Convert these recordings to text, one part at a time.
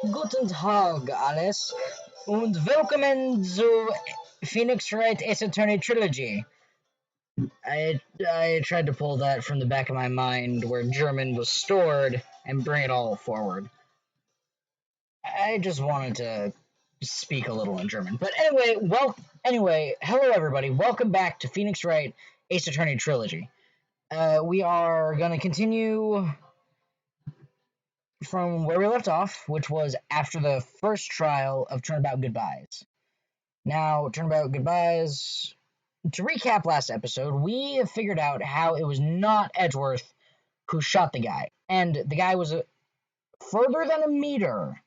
Guten Tag, alles, und willkommen zu Phoenix Wright Ace Attorney Trilogy. I tried to pull that from the back of my mind where German was stored and bring it all forward. I just wanted to speak a little in German. But anyway, hello everybody. Welcome back to Phoenix Wright Ace Attorney Trilogy. We are going to continue from where we left off, which was after the first trial of Turnabout Goodbyes. Now, Turnabout Goodbyes. To recap last episode, we have figured out how it was not Edgeworth who shot the guy, and the guy was further than a meter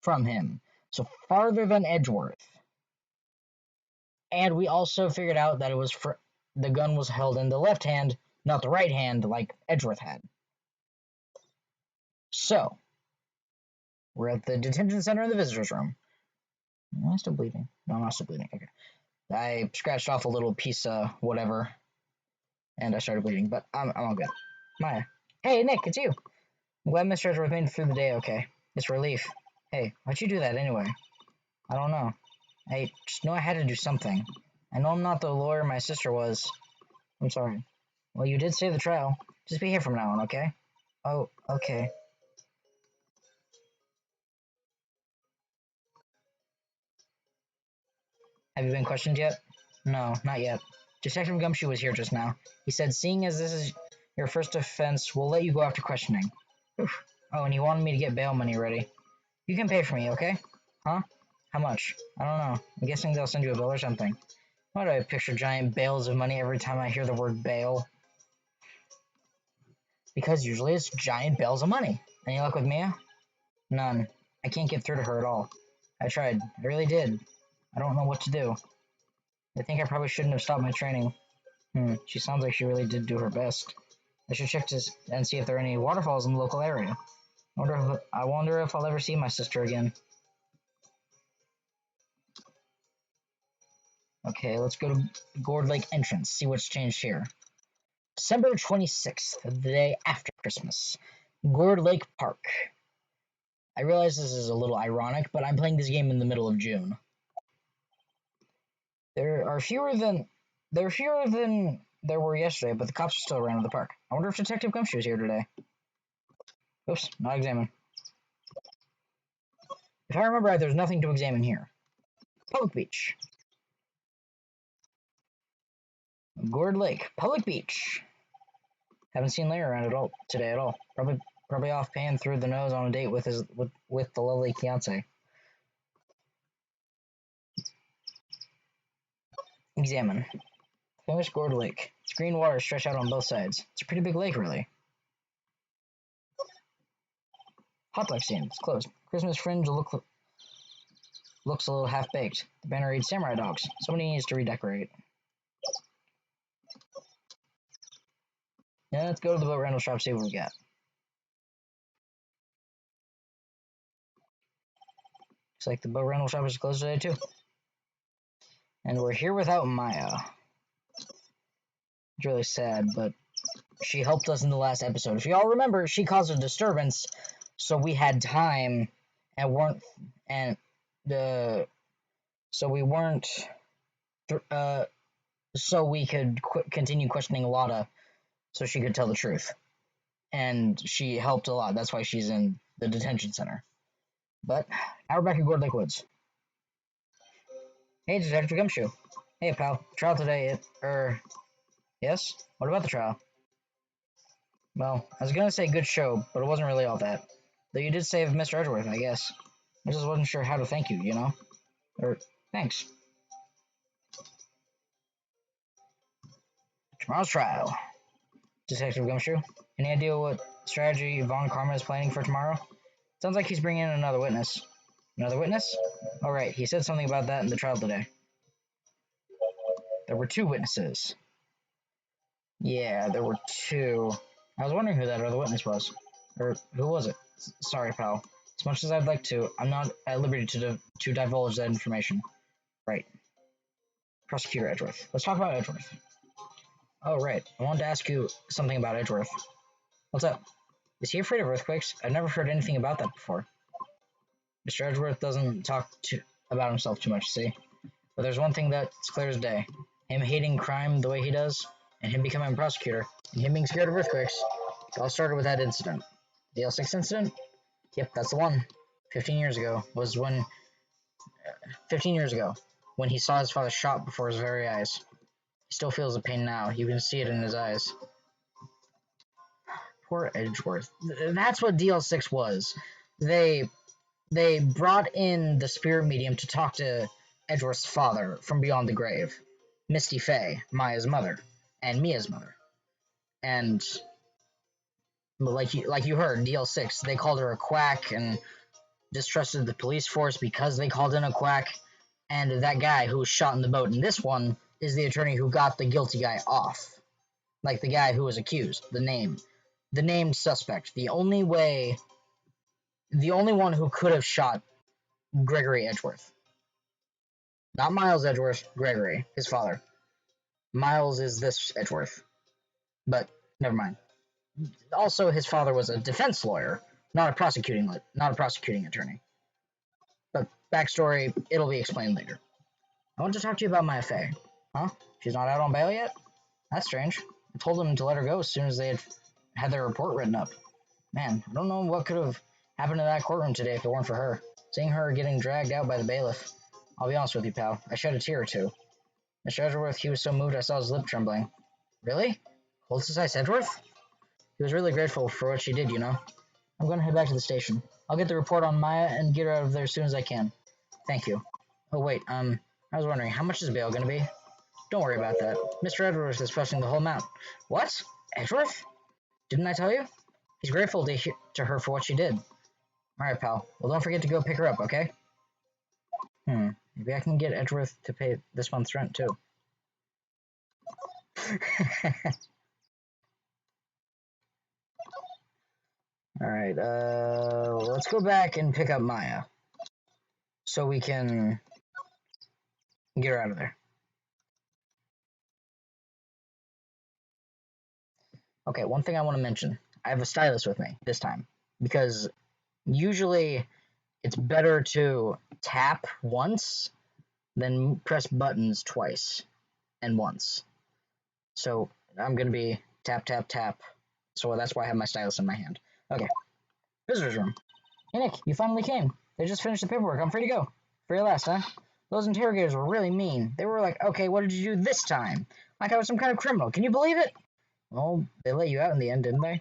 from him, so farther than Edgeworth. And we also figured out that it was the gun was held in the left hand, not the right hand, like Edgeworth had. So, we're at the detention center in the visitors room. Am I still bleeding? No, I'm not still bleeding. Okay. I scratched off a little piece of whatever, and I started bleeding, but I'm all good. Maya. Hey, Nick, it's you. I'm glad Mr. Edgeworth made it through the day okay. It's relief. Hey, why'd you do that anyway? I don't know. I just know I had to do something. I know I'm not the lawyer my sister was. I'm sorry. Well, you did save the trial. Just be here from now on, okay? Oh, okay. Have you been questioned yet? No, not yet. Detective Gumshoe was here just now. He said, seeing as this is your first offense, we'll let you go after questioning. Oof. Oh, and he wanted me to get bail money ready. You can pay for me, okay? Huh? How much? I don't know. I'm guessing they'll send you a bill or something. Why do I picture giant bales of money every time I hear the word bail? Because usually it's giant bales of money. Any luck with Mia? None. I can't get through to her at all. I tried. I really did. I don't know what to do. I think I probably shouldn't have stopped my training. She sounds like she really did do her best. I should check and see if there are any waterfalls in the local area. I wonder if I'll ever see my sister again. Okay, let's go to Gourd Lake entrance, see what's changed here. December 26th, the day after Christmas. Gourd Lake Park. I realize this is a little ironic, but I'm playing this game in the middle of June. There are fewer than there were yesterday, but the cops are still around the park. I wonder if Detective Gumshoe is here today. Oops, not examine. If I remember right, there's nothing to examine here. Public beach. Gourd Lake, public beach. Haven't seen Larry around today at all. Probably off paying through the nose on a date with the lovely fiance. Examine. Famous Gourd Lake. It's green water stretched out on both sides. It's a pretty big lake, really. Hot dog stand. It's closed. Christmas fringe looks a little half-baked. The banner reads Samurai Dogs. Somebody needs to redecorate. Yeah, let's go to the boat rental shop, see what we got. Looks like the boat rental shop is closed today, too. And we're here without Maya. It's really sad, but she helped us in the last episode. If you all remember, she caused a disturbance, so we had time so we could continue questioning Lotta, so she could tell the truth. And she helped a lot. That's why she's in the detention center. But now we're back at Gourd Lake Woods. Hey, Detective Gumshoe. Hey, pal. Trial today. Yes? What about the trial? Well, I was gonna say good show, but it wasn't really all that. Though you did save Mr. Edgeworth, I guess. I just wasn't sure how to thank you, you know? Thanks. Tomorrow's trial. Detective Gumshoe, any idea what strategy Von Karma is planning for tomorrow? Sounds like he's bringing in another witness. Another witness? Oh, right. He said something about that in the trial today. There were 2 witnesses. Yeah, there were 2. I was wondering who that other witness was. Or who was it? Sorry, pal. As much as I'd like to, I'm not at liberty to divulge that information. Right. Prosecutor Edgeworth. Let's talk about Edgeworth. Oh, right. I wanted to ask you something about Edgeworth. What's up? Is he afraid of earthquakes? I've never heard anything about that before. Mr. Edgeworth doesn't talk about himself too much, see? But there's one thing that's clear as day. Him hating crime the way he does, and him becoming a prosecutor, and him being scared of earthquakes, it all started with that incident. The L6 incident? Yep, that's the one. 15 years ago was when... 15 years ago, when he saw his father shot before his very eyes. He still feels the pain now. You can see it in his eyes. Poor Edgeworth. That's what DL6 was. They brought in the spirit medium to talk to Edgeworth's father from beyond the grave. Misty Fey, Maya's mother, and Mia's mother. And like you heard, DL6, they called her a quack and distrusted the police force because they called in a quack. And that guy who was shot in the boat in this one is the attorney who got the guilty guy off. Like the guy who was accused, the named suspect. The only one who could have shot Gregory Edgeworth. Not Miles Edgeworth, Gregory, his father. Miles is this Edgeworth. But never mind. Also, his father was a defense lawyer, not a prosecuting attorney. But backstory, it'll be explained later. I want to talk to you about Maya Fey. Huh? She's not out on bail yet? That's strange. I told them to let her go as soon as they had their report written up. Man, I don't know what could have happened in that courtroom today if it weren't for her. Seeing her getting dragged out by the bailiff. I'll be honest with you, pal. I shed a tear or two. Mr. Edgeworth, he was so moved I saw his lip trembling. Really? Holdsicize Edgeworth? He was really grateful for what she did, you know. I'm going to head back to the station. I'll get the report on Maya and get her out of there as soon as I can. Thank you. Oh, wait, I was wondering, how much is bail going to be? Don't worry about that. Mr. Edgeworth is posting the whole amount. What? Edgeworth? Didn't I tell you? He's grateful to her for what she did. Alright, pal. Well, don't forget to go pick her up, okay? Maybe I can get Edgeworth to pay this month's rent, too. Alright, let's go back and pick up Maya. So we can get her out of there. Okay, one thing I want to mention. I have a stylus with me this time. Because usually it's better to tap once than press buttons twice and once. So I'm going to be tap, tap, tap. So that's why I have my stylus in my hand. Okay. Visitor's room. Hey, Nick, you finally came. They just finished the paperwork. I'm free to go. Free at last, huh? Those interrogators were really mean. They were like, okay, what did you do this time? Like I was some kind of criminal. Can you believe it? Well, they let you out in the end, didn't they?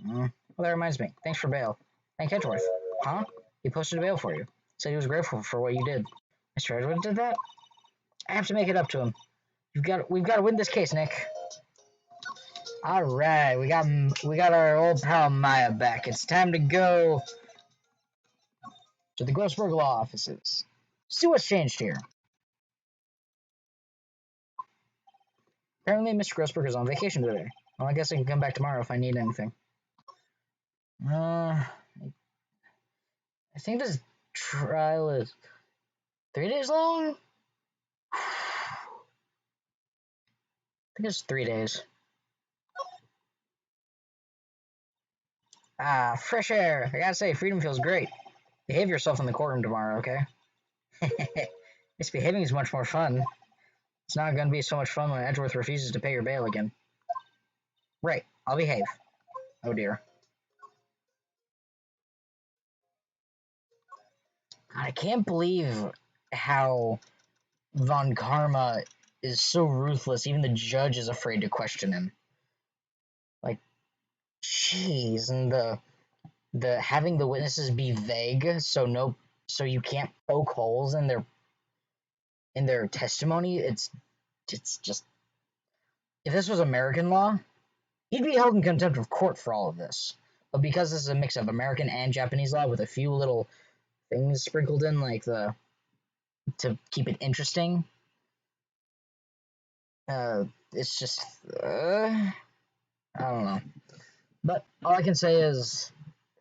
Well, that reminds me. Thanks for bail. Thank Edgeworth. Huh? He posted a bail for you. Said he was grateful for what you did. Mr. Edgeworth did that? I have to make it up to him. We've got to win this case, Nick. All right, we got our old pal Maya back. It's time to go to the Grossberg Law offices. See what's changed here. Apparently, Mr. Grossberg is on vacation today. Well, I guess I can come back tomorrow if I need anything. I think this trial is 3 days long? I think it's 3 days. Ah, fresh air. I gotta say, freedom feels great. Behave yourself in the courtroom tomorrow, okay? Misbehaving is much more fun. It's not gonna be so much fun when Edgeworth refuses to pay your bail again. Right, I'll behave. Oh dear. I can't believe how Von Karma is so ruthless. Even the judge is afraid to question him. Like, jeez, and the having the witnesses be vague, so you can't poke holes in their testimony. It's just, if this was American law, he'd be held in contempt of court for all of this. But because this is a mix of American and Japanese law with a few little things sprinkled in, like to keep it interesting, it's just, I don't know. But all I can say is,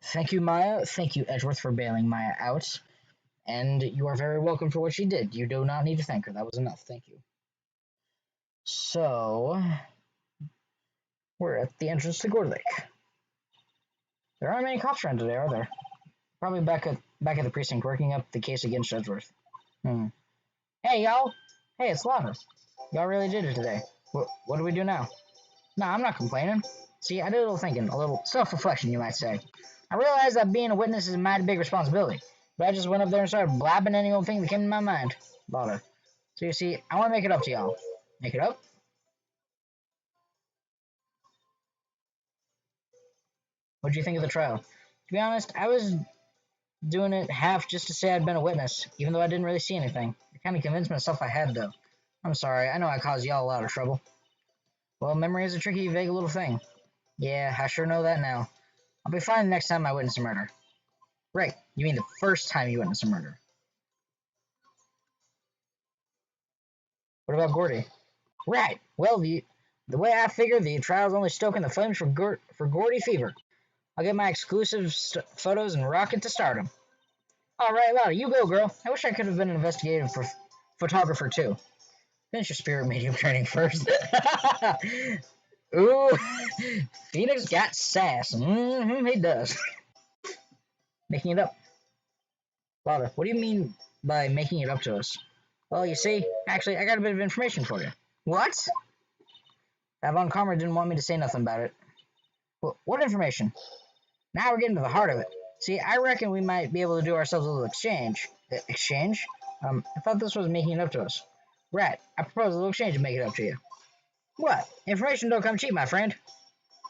thank you, Maya. Thank you, Edgeworth, for bailing Maya out. And you are very welcome for what she did. You do not need to thank her. That was enough. Thank you. So, we're at the entrance to Gore Lake. There aren't many cops around today, are there? Probably back at the precinct working up the case against Edgeworth. Hmm. Hey, y'all. Hey, it's Lava. Y'all really did it today. What do we do now? No, I'm not complaining. See, I did a little thinking, a little self-reflection, you might say. I realized that being a witness is a mighty big responsibility, but I just went up there and started blabbing any old thing that came to my mind. Lava. So you see, I want to make it up to y'all. Make it up? What'd you think of the trial? To be honest, I was doing it half just to say I'd been a witness, even though I didn't really see anything. I kind of convinced myself I had, though. I'm sorry, I know I caused y'all a lot of trouble. Well, memory is a tricky, vague little thing. Yeah, I sure know that now. I'll be fine the next time I witness a murder. Right, you mean the first time you witness a murder. What about Gordy? Right, well, the way I figure, the trial's only stoking the flames for Gordy fever. I'll get my exclusive photos and rocket to stardom. All right, Lotta, you go, girl. I wish I could have been an investigative photographer, too. Finish your spirit medium training first. Ooh, Phoenix got sass. He does. Making it up. Lotta, what do you mean by making it up to us? Well, you see, actually, I got a bit of information for you. What? Avon Calmer didn't want me to say nothing about it. What information? Now we're getting to the heart of it. See, I reckon we might be able to do ourselves a little exchange. Exchange? I thought this was making it up to us. Right, I propose a little exchange to make it up to you. What? Information don't come cheap, my friend.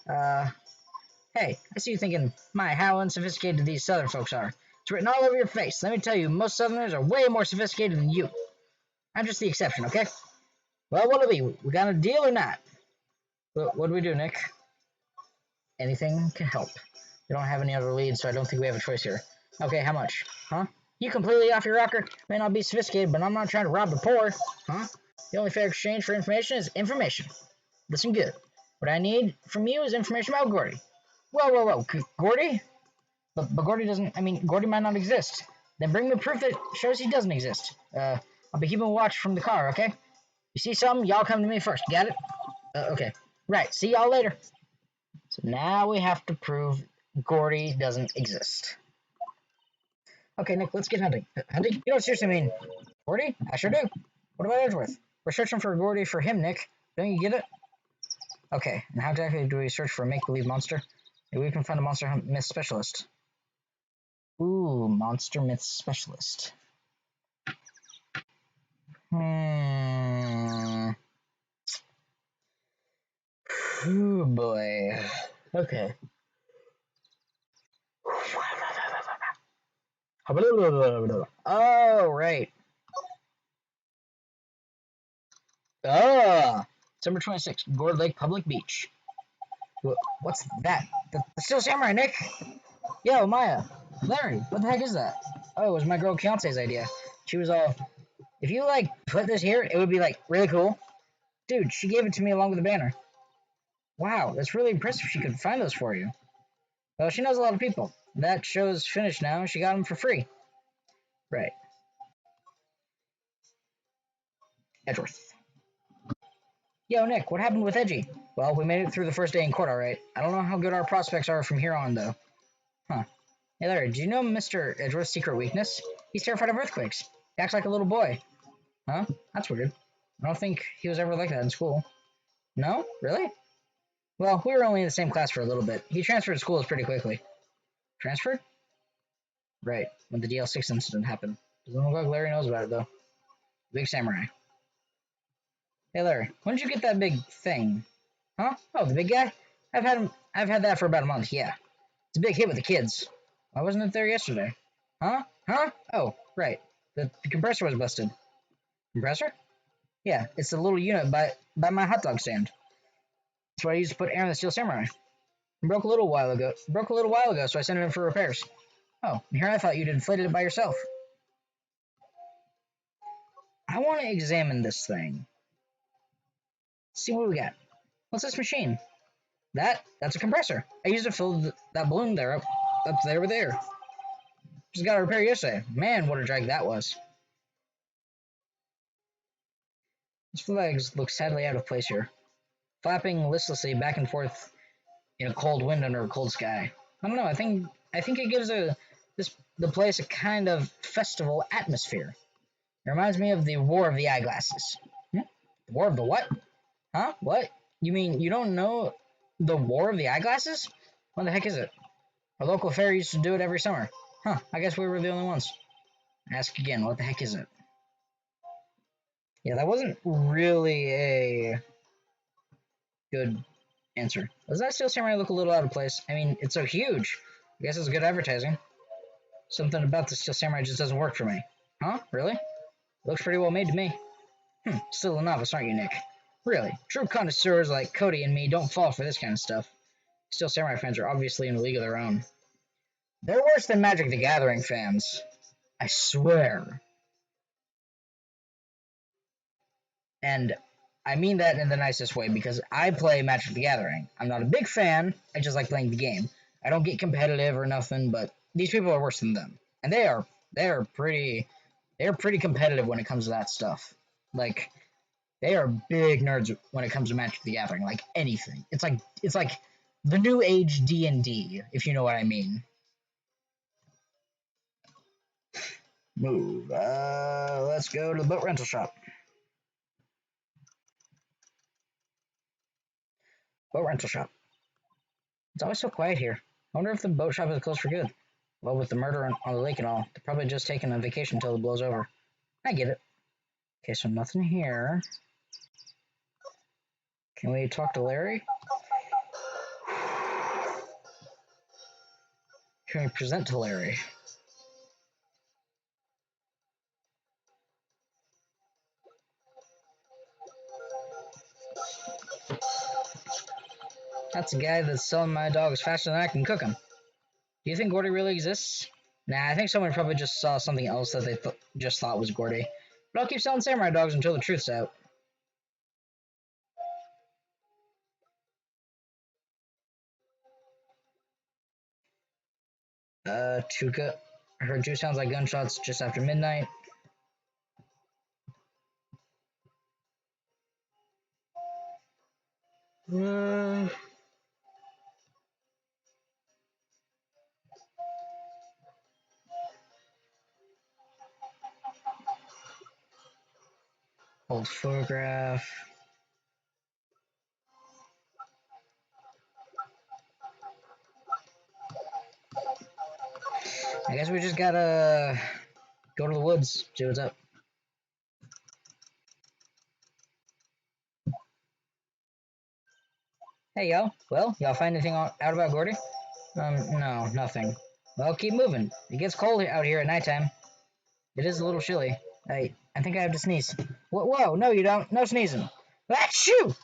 Hey, I see you thinking, my, how unsophisticated these southern folks are. It's written all over your face. Let me tell you, most southerners are way more sophisticated than you. I'm just the exception, okay? Well, what'll it be? We got a deal or not? What do we do, Nick? Anything can help. We don't have any other leads, so I don't think we have a choice here. Okay, how much? Huh? You completely off your rocker? May not be sophisticated, but I'm not trying to rob the poor. Huh? The only fair exchange for information is information. Listen good. What I need from you is information about Gordy. Whoa. Gordy? But Gordy doesn't, Gordy might not exist. Then bring me proof that shows he doesn't exist. I'll be keeping watch from the car, okay? You see something, y'all come to me first. Got it? Okay. Right, see y'all later. So now we have to prove Gordy doesn't exist. Okay, Nick, let's get hunting. Hunting? You don't seriously mean Gordy? I sure do. What about Edgeworth? We're searching for Gordy for him, Nick. Don't you get it? Okay, and how exactly do we search for a make-believe monster? Maybe we can find a monster myth specialist. Ooh, monster myth specialist. Oh boy. Okay. Oh, right. December 26th, Gourd Lake Public Beach. What's that? The Steel Samurai, Nick? Yo, Maya. Larry, what the heck is that? Oh, it was my girl Keontae's idea. She was all, if you, put this here, it would be, really cool. Dude, she gave it to me along with the banner. Wow, that's really impressive she could find those for you. Well, she knows a lot of people. That show's finished now. She got them for free. Right. Edgeworth. Yo, Nick, what happened with Edgy? Well, we made it through the first day in court, all right. I don't know how good our prospects are from here on, though. Huh. Hey, Larry, do you know Mr. Edgeworth's secret weakness? He's terrified of earthquakes. He acts like a little boy. Huh? That's weird. I don't think he was ever like that in school. No? Really? Well, we were only in the same class for a little bit. He transferred to schools pretty quickly. Transferred? Right, when the DL6 incident happened. Doesn't look like Larry knows about it, though. Big samurai. Hey, Larry, when did you get that big thing? Huh? Oh, the big guy? I've had that for about a month, yeah. It's a big hit with the kids. Why wasn't it there yesterday? Huh? Oh, right. The compressor was busted. Compressor? Yeah, it's the little unit by my hot dog stand. That's what I used to put air in the Steel Samurai. It broke a little while ago, so I sent it in for repairs. Oh, and here I thought you'd inflated it by yourself. I want to examine this thing. See what we got. What's this machine? That's a compressor. I used to fill that balloon there up there with air. Just got a repair yesterday. Man, what a drag that was. His flags look sadly out of place here, flapping listlessly back and forth in a cold wind under a cold sky. I don't know. I think it gives a the place a kind of festival atmosphere. It reminds me of the War of the Eyeglasses. Hmm? The War of the what? Huh? What? You mean you don't know the War of the Eyeglasses? What the heck is it? Our local fair used to do it every summer. Huh, I guess we were the only ones. Ask again, what the heck is it? Yeah, that wasn't really a good answer. Does that Steel Samurai look a little out of place? I mean, it's so huge. I guess it's good advertising. Something about the Steel Samurai just doesn't work for me. Huh? Really? Looks pretty well made to me. Still a novice, aren't you, Nick? Really, true connoisseurs like Cody and me don't fall for this kind of stuff. Steel Samurai fans are obviously in a league of their own. They're worse than Magic the Gathering fans. I swear. And I mean that in the nicest way because I play Magic the Gathering. I'm not a big fan, I just like playing the game. I don't get competitive or nothing, but these people are worse than them. And they're pretty competitive when it comes to that stuff. Like they are big nerds when it comes to Magic the Gathering, like anything. It's like the new age D&D, if you know what I mean. Move. Let's go to the boat rental shop. Boat rental shop. It's always so quiet here. I wonder if the boat shop is closed for good. Well, with the murder on the lake and all, they're probably just taking a vacation until it blows over. I get it. Okay, so nothing here. Can we talk to Larry? Can we present to Larry? That's a guy that's selling my dogs faster than I can cook them. Do you think Gordy really exists? Nah, I think someone probably just saw something else that they just thought was Gordy. But I'll keep selling samurai dogs until the truth's out. Tuka. I heard two sounds like gunshots just after midnight. Old photograph. I guess we just gotta go to the woods, see what's up. Hey, yo. Well, y'all find anything out about Gordy? No, nothing. Well, keep moving. It gets cold out here at nighttime. It is a little chilly. I think I have to sneeze. Whoa, no, you don't. No sneezing. Achoo!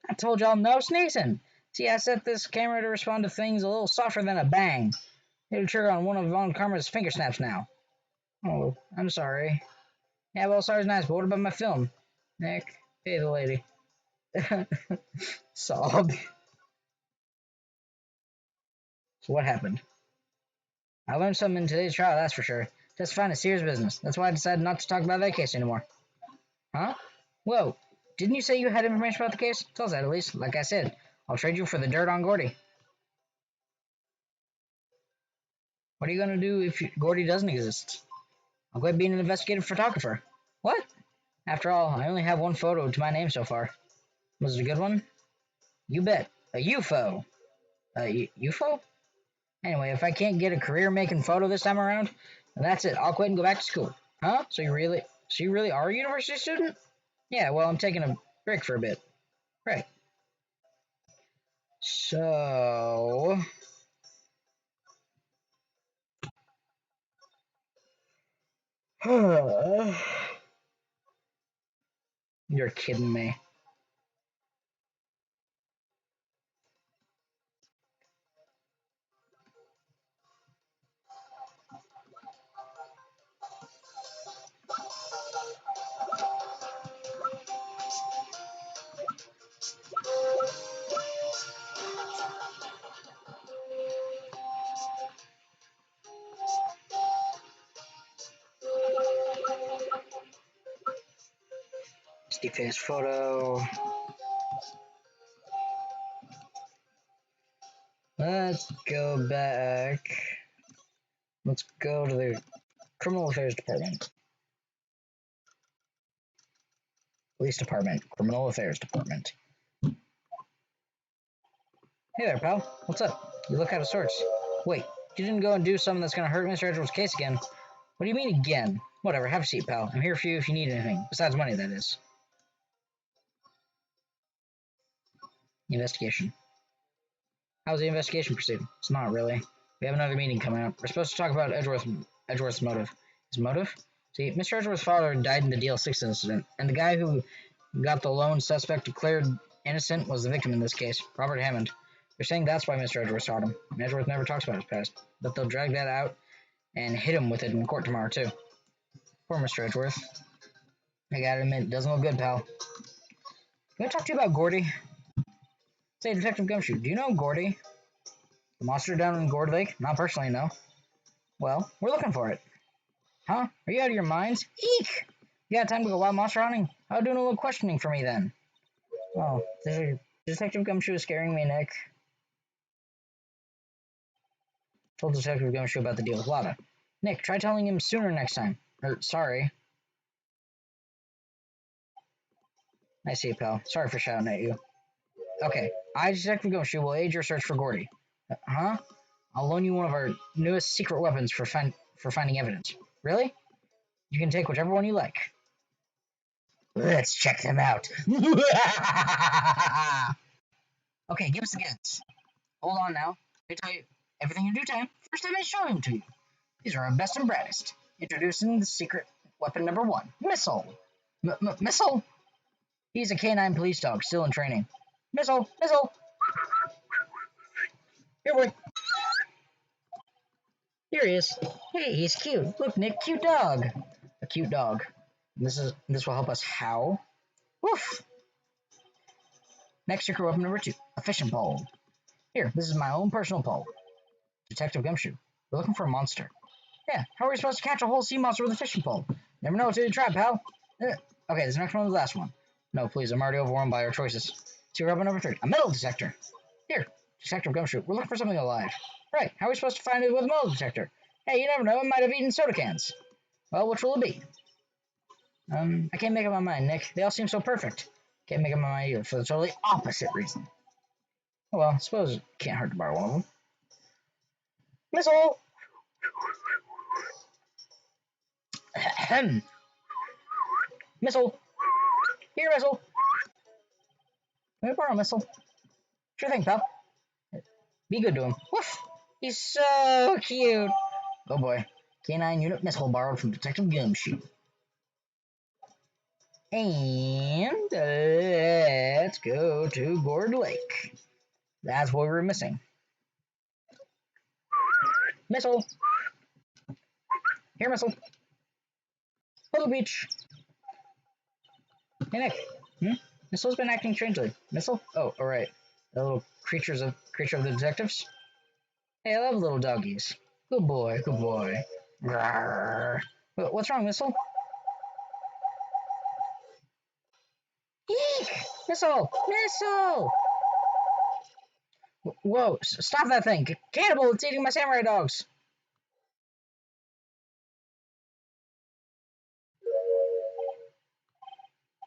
I told y'all no sneezing. See, I set this camera to respond to things a little softer than a bang. It'll trigger on one of Von Karma's finger snaps now. Oh, I'm sorry. Yeah, well, sorry's nice, but what about my film? Nick, pay the lady. Sob. So what happened? I learned something in today's trial, that's for sure. Testifying is serious business. That's why I decided not to talk about that case anymore. Huh? Whoa. Didn't you say you had information about the case? Tell us that at least. Like I said, I'll trade you for the dirt on Gordy. What are you gonna do if Gordy doesn't exist? I'll quit being an investigative photographer. What? After all, I only have one photo to my name so far. Was it a good one? You bet. A UFO. A UFO? Anyway, if I can't get a career making photo this time around, then that's it. I'll quit and go back to school. Huh? So you really are a university student? Yeah, well, I'm taking a break for a bit. Right. So... You're kidding me. Steve Face photo. Let's go back. Let's go to the Criminal Affairs Department. Police Department. Criminal Affairs Department. Hey there, pal. What's up? You look out of sorts. Wait, you didn't go and do something that's gonna hurt Mr. Edgeworth's case again. What do you mean again? Whatever, have a seat, pal. I'm here for you if you need anything. Besides money, that is. Investigation. How's the investigation proceeding? It's not really. We have another meeting coming up. We're supposed to talk about Edgeworth's motive. His motive? See, Mr. Edgeworth's father died in the DL6 incident, and the guy who got the lone suspect declared innocent was the victim in this case, Robert Hammond. They're saying that's why Mr. Edgeworth shot him. And Edgeworth never talks about his past, but they'll drag that out and hit him with it in court tomorrow, too. Poor Mr. Edgeworth. I gotta admit, it doesn't look good, pal. Can I talk to you about Gordy? Say, Detective Gumshoe, do you know Gordy? The monster down in Gourd Lake? Not personally, no. Well, we're looking for it. Huh? Are you out of your minds? Eek! You got time to go wild monster hunting? How doing a little questioning for me then? Oh, Detective Gumshoe is scaring me, Nick. Told Detective Gumshoe about the deal with Lada. Nick, try telling him sooner next time. Sorry. I see, pal. Sorry for shouting at you. Okay, Detective Gumshoe, will aid your search for Gordy. Huh? I'll loan you one of our newest secret weapons for finding evidence. Really? You can take whichever one you like. Let's check them out. Okay, give us the goods. Hold on now. Let me tell you everything in due time. First, let me show them to you. These are our best and brightest. Introducing the secret weapon number 1, Missile. Missile? He's a canine police dog, still in training. Missile! Missile! Here, boy. Here he is. Hey, he's cute. Look, Nick, cute dog. A cute dog. This will help us how? Woof! Next secret weapon number 2, a fishing pole. Here, this is my own personal pole. Detective Gumshoe, we're looking for a monster. Yeah, how are we supposed to catch a whole sea monster with a fishing pole? Never know until you try, pal. Okay, this next one is the last one. No, please, I'm already overwhelmed by our choices. Secret weapon number 3, a metal detector. Here, Detective Gumshoe, we're looking for something alive. Right, how are we supposed to find it with a metal detector? Hey, you never know, it might have eaten soda cans. Well, which will it be? I can't make up my mind, Nick. They all seem so perfect. Can't make up my mind either for the totally opposite reason. Well, I suppose it can't hurt to borrow one of them. Missile! Ahem. Missile! Here, Missile! Can we borrow a missile? Sure thing, pal. Be good to him. Woof! He's so cute! Oh boy. Canine unit missile borrowed from Detective Gumshoe. And let's go to Gourd Lake. That's what we were missing. Missile! Here, Missile! Little Beach! Hey, Nick. Missile's been acting strangely. Missile? Oh, alright. The little creature of the detectives? Hey, I love little doggies. Good boy, good boy. Rawr. What's wrong, Missile? Eek! Missile! Missile! Whoa, stop that thing! Cannibal, it's eating my samurai dogs!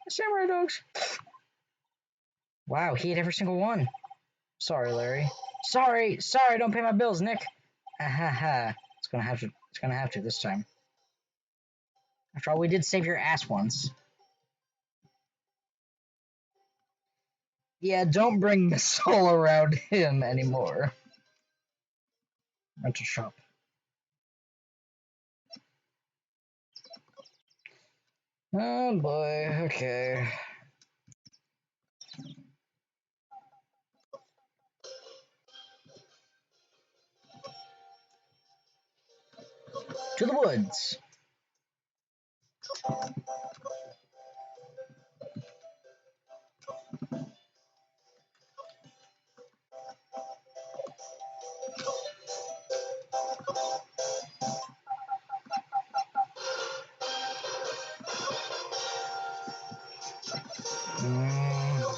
Samurai dogs! Wow, he ate every single one. Sorry, Larry. Sorry, don't pay my bills, Nick. Ha. It's gonna have to this time. After all, we did save your ass once. Yeah, don't bring Missile around him anymore. Rental shop. Oh boy, okay. To the woods.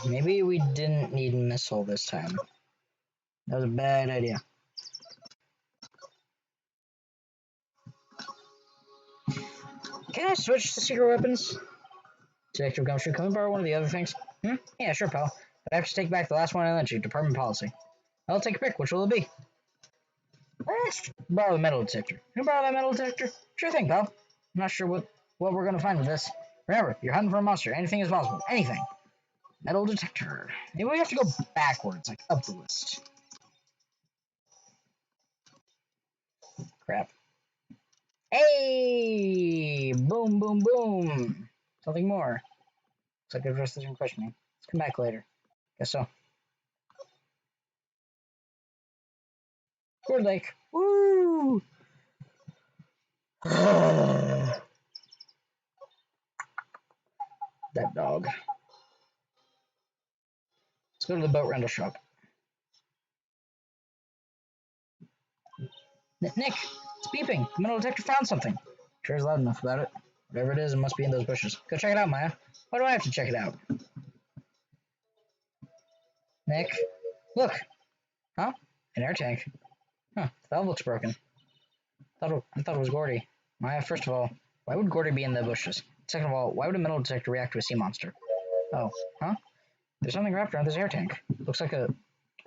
Maybe we didn't need Missile this time. That was a bad idea. Can I switch to secret weapons? Detective Gumshoe, can we borrow one of the other things? Yeah, sure, pal. But I have to take back the last one I lent you, department policy. I'll take a pick. Which will it be? Let's borrow the metal detector. Can you borrow that metal detector? Sure thing, pal. I'm not sure what we're going to find with this. Remember, you're hunting for a monster. Anything is possible. Anything. Metal detector. Maybe we have to go backwards, like up the list. Crap. Hey! Boom, boom, boom. Something more. Looks like I've addressed this in questioning. Let's come back later. Guess so. Gourd Lake. Woo! That dog. Let's go to the boat rental shop. Nick, it's beeping. The metal detector found something. Sure is loud enough about it. Whatever it is, it must be in those bushes. Go check it out, Maya. Why do I have to check it out? Nick, look. Huh? An air tank. Huh, the valve looks broken. I thought it was Gordy. Maya, first of all, why would Gordy be in the bushes? Second of all, why would a metal detector react to a sea monster? Oh, huh? There's something wrapped around this air tank. Looks like a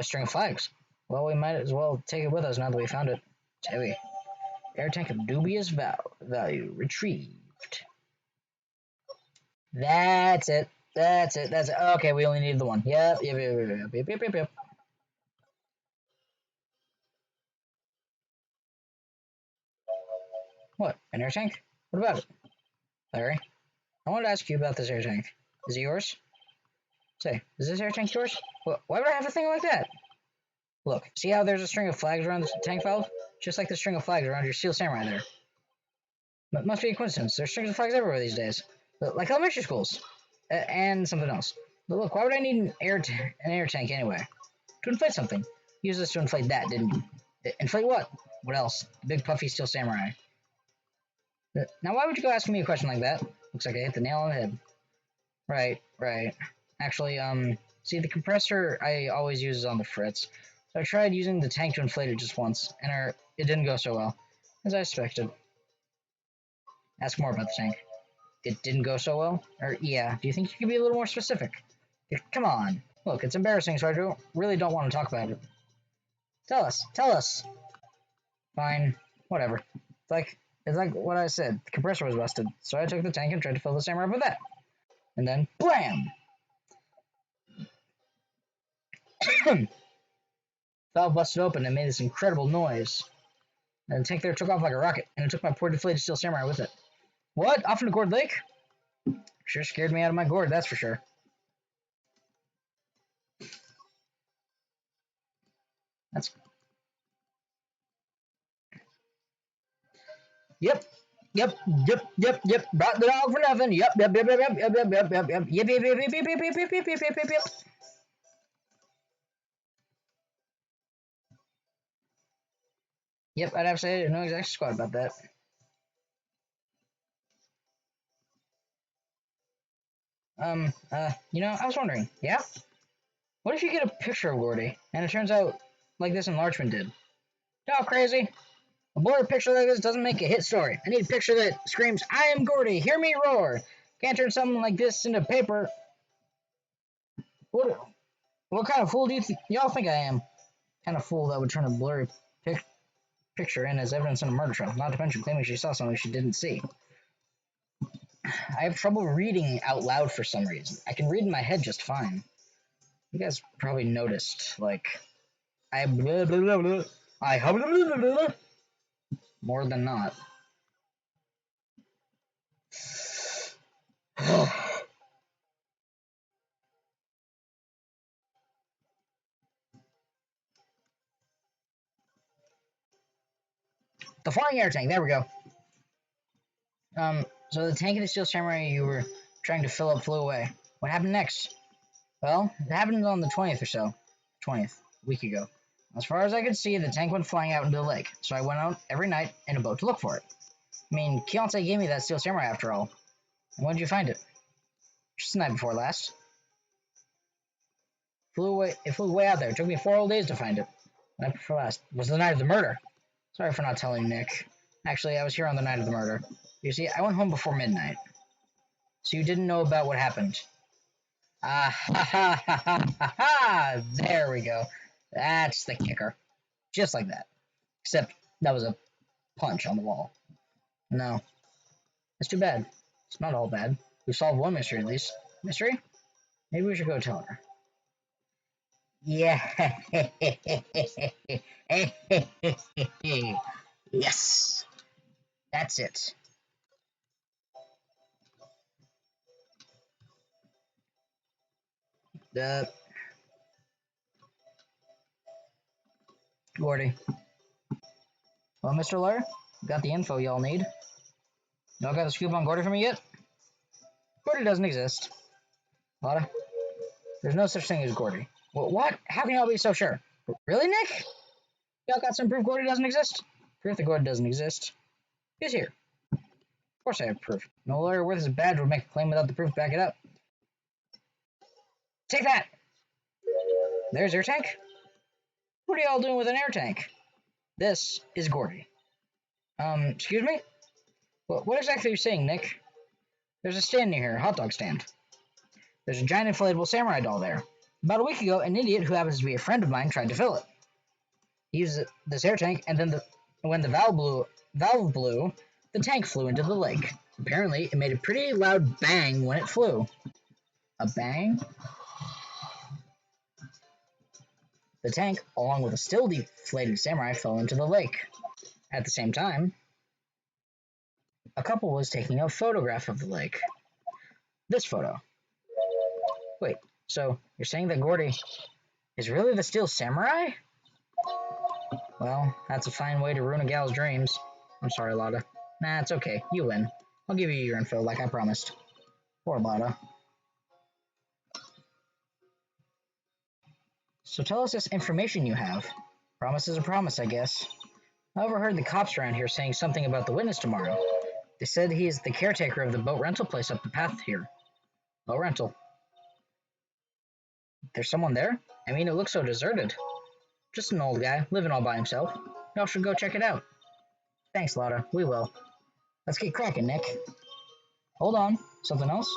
string of flags. Well, we might as well take it with us now that we found it. It's heavy. Air tank of dubious value retrieved. That's it. That's it. That's it. Okay, we only need the one. Yep. What? An air tank? What about it? Larry, I wanted to ask you about this air tank. Is it yours? Say, is this air tank yours? Why would I have a thing like that? Look, see how there's a string of flags around the tank valve? Just like the string of flags around your Steel Samurai there. But must be a coincidence. There's strings of flags everywhere these days. Like elementary schools. And something else. But look, why would I need an air tank anyway? To inflate something. Use this to inflate that, didn't you? Inflate what? What else? The big puffy Steel Samurai. Now why would you go asking me a question like that? Looks like I hit the nail on the head. Right. Actually, see, the compressor I always use is on the fritz. So I tried using the tank to inflate it just once, and it didn't go so well, as I expected. Ask more about the tank. It didn't go so well? Or, yeah, do you think you could be a little more specific? Come on. Look, it's embarrassing, so I really don't want to talk about it. Tell us. Fine, whatever. It's like what I said. The compressor was busted, so I took the tank and tried to fill the samurai up with that. And then, BLAM! Valve busted open and made this incredible noise. And the tank there took off like a rocket, and it took my poor deflated Steel Samurai with it. What? Off into Gourd Lake? Sure scared me out of my gourd, that's for sure. That's... Yep. Brought the dog for nothing. Yep. Yep, I'd have to say I didn't know exactly squat about that. I was wondering, yeah? What if you get a picture of Gordy, and it turns out like this enlargement did? Y'all crazy? A blurry picture like this doesn't make a hit story. I need a picture that screams, I am Gordy, hear me roar. Can't turn something like this into paper. What kind of fool do y'all think I am? Kind of fool that would turn a blurry picture in as evidence in a murder trial, not to mention claiming she saw something she didn't see. I have trouble reading out loud for some reason. I can read in my head just fine. You guys probably noticed, like, I blah, blah, blah, blah. I blah, blah, blah, blah. More than not. The flying air tank, there we go. So the tank of the Steel Samurai you were trying to fill up flew away. What happened next? Well, it happened on the 20th or so. 20th, a week ago. As far as I could see, the tank went flying out into the lake, so I went out every night in a boat to look for it. I mean, Kiyonsei gave me that Steel Samurai after all. And when did you find it? Just the night before last. It flew way out there. It took me 4 whole days to find it. Night before last was the night of the murder. Sorry for not telling Nick. Actually, I was here on the night of the murder. You see, I went home before midnight. So you didn't know about what happened. Ah, ha, ha, ha, ha, ha, ha! There we go. That's the kicker. Just like that. Except that was a punch on the wall. No. That's too bad. It's not all bad. We solved one mystery at least. Mystery? Maybe we should go tell her. Yeah. Yes. That's it. Gordy. Well, Mr. Lawyer, got the info y'all need. Y'all got the scoop on Gordy for me yet? Gordy doesn't exist. Lotta, there's no such thing as Gordy. Well, what? How can y'all be so sure? Really, Nick? Y'all got some proof Gordy doesn't exist? Proof that Gordy doesn't exist. He's here. Of course I have proof. No lawyer worth his badge would make a claim without the proof to back it up. Take that! There's air tank. What are y'all doing with an air tank? This is Gordy. Excuse me? What exactly are you saying, Nick? There's a stand near here, a hot dog stand. There's a giant inflatable samurai doll there. About a week ago, an idiot who happens to be a friend of mine tried to fill it. He used this air tank, and then when the valve blew, the tank flew into the lake. Apparently, it made a pretty loud bang when it flew. A bang? The tank, along with a still deflated samurai, fell into the lake. At the same time, a couple was taking a photograph of the lake. This photo. Wait, so you're saying that Gordy is really the steel samurai? Well, that's a fine way to ruin a gal's dreams. I'm sorry, Lotta. Nah, it's okay. You win. I'll give you your info like I promised. Poor Lotta. So tell us this information you have. Promise is a promise, I guess. I overheard the cops around here saying something about the witness tomorrow. They said he is the caretaker of the boat rental place up the path here. Boat rental. There's someone there? I mean, it looks so deserted. Just an old guy, living all by himself. Y'all should go check it out. Thanks, Lotta. We will. Let's get cracking, Nick. Hold on. Something else?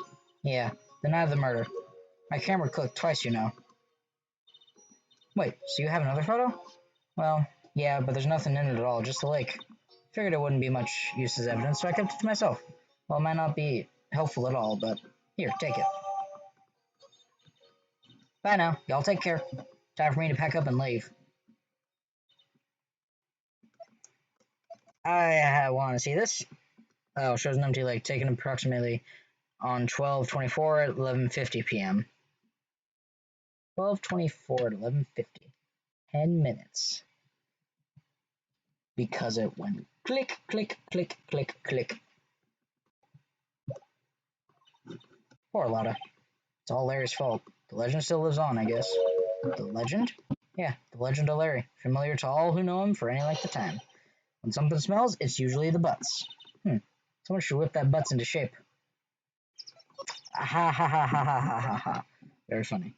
Yeah, the night of the murder. My camera clicked twice, you know. Wait, so you have another photo? Well, yeah, but there's nothing in it at all, just the lake. Figured it wouldn't be much use as evidence, so I kept it to myself. Well, it might not be helpful at all, but here, take it. Bye now. Y'all take care. Time for me to pack up and leave. I want to see this. Oh, shows an empty lake taken approximately on 12/24 at 11:50 p.m. 12/24 at 11:50. 10 minutes. Because it went click, click, click, click, click. Poor Lotta. It's all Larry's fault. The legend still lives on, I guess. The legend? Yeah, the legend of Larry. Familiar to all who know him for any length of time. When something smells, it's usually the butts. Someone should whip that butts into shape. Ha ha ha ha ha ha ha ha. Very funny.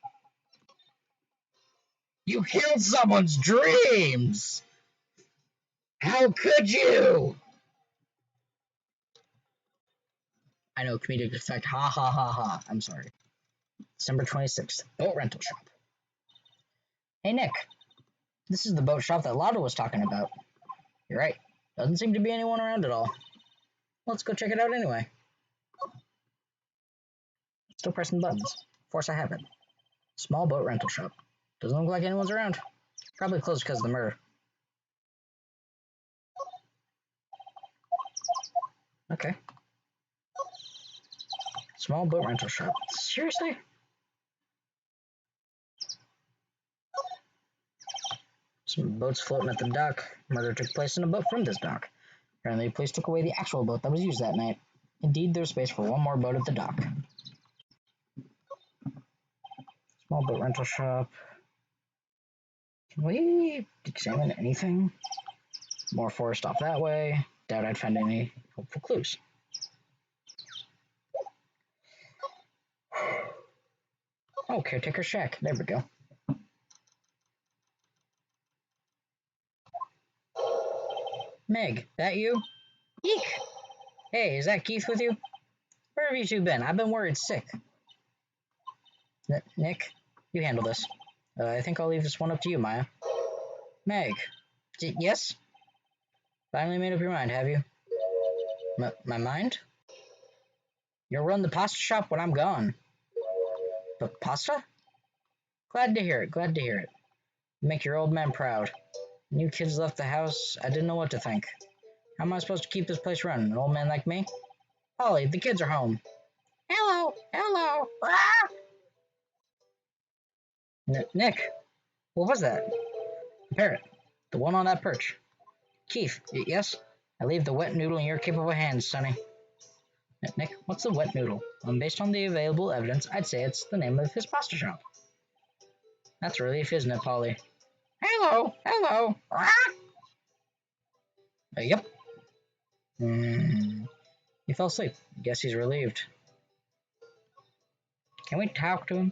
You killed someone's dreams! How could you? I know, comedic effect. Ha ha ha ha. I'm sorry. December 26th. Boat rental shop. Hey, Nick. This is the boat shop that Lotta was talking about. You're right. Doesn't seem to be anyone around at all. Let's go check it out anyway. Still pressing buttons. Force I have it. Small boat rental shop. Doesn't look like anyone's around. Probably closed because of the murder. Okay. Small boat rental shop. Seriously? Some boats floating at the dock. Murder took place in a boat from this dock. Apparently, police took away the actual boat that was used that night. Indeed, there's space for one more boat at the dock. Small boat rental shop. Can we examine anything? More forest off that way. Doubt I'd find any helpful clues. Oh, caretaker shack. There we go. Meg, that you? Eek! Hey, is that Keith with you? Where have you two been? I've been worried sick. Nick, you handle this. I think I'll leave this one up to you, Maya. Meg. Yes? Finally made up your mind, have you? My mind? You'll run the pasta shop when I'm gone. But pasta? Glad to hear it, glad to hear it. Make your old man proud. When you kids left the house, I didn't know what to think. How am I supposed to keep this place running? An old man like me? Polly, the kids are home. Hello, hello. Ah! Nick, what was that? The parrot. The one on that perch. Keith, yes? I leave the wet noodle in your capable hands, Sonny. Nick, what's the wet noodle? Based on the available evidence, I'd say it's the name of his pasta shop. That's a relief, isn't it, Polly? Hello, hello. Ah! Yep. He fell asleep. Guess he's relieved. Can we talk to him?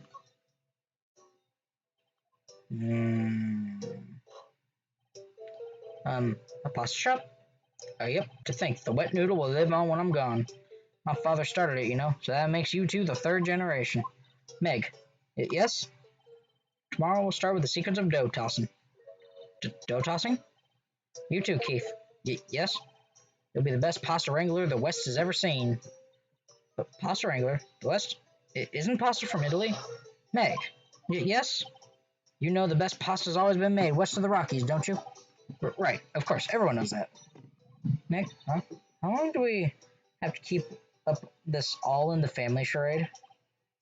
A pasta shop? Yep, to think, the wet noodle will live on when I'm gone. My father started it, you know, so that makes you two the third generation. Meg, yes? Tomorrow we'll start with the secrets of dough tossing. Dough tossing? You too, Keith. Yes? You'll be the best pasta wrangler the West has ever seen. But pasta wrangler? The West? Isn't pasta from Italy? Meg, yes? You know the best pasta's always been made west of the Rockies, don't you? Right, of course, everyone knows that. Nick, huh? How long do we have to keep up this all in the family charade?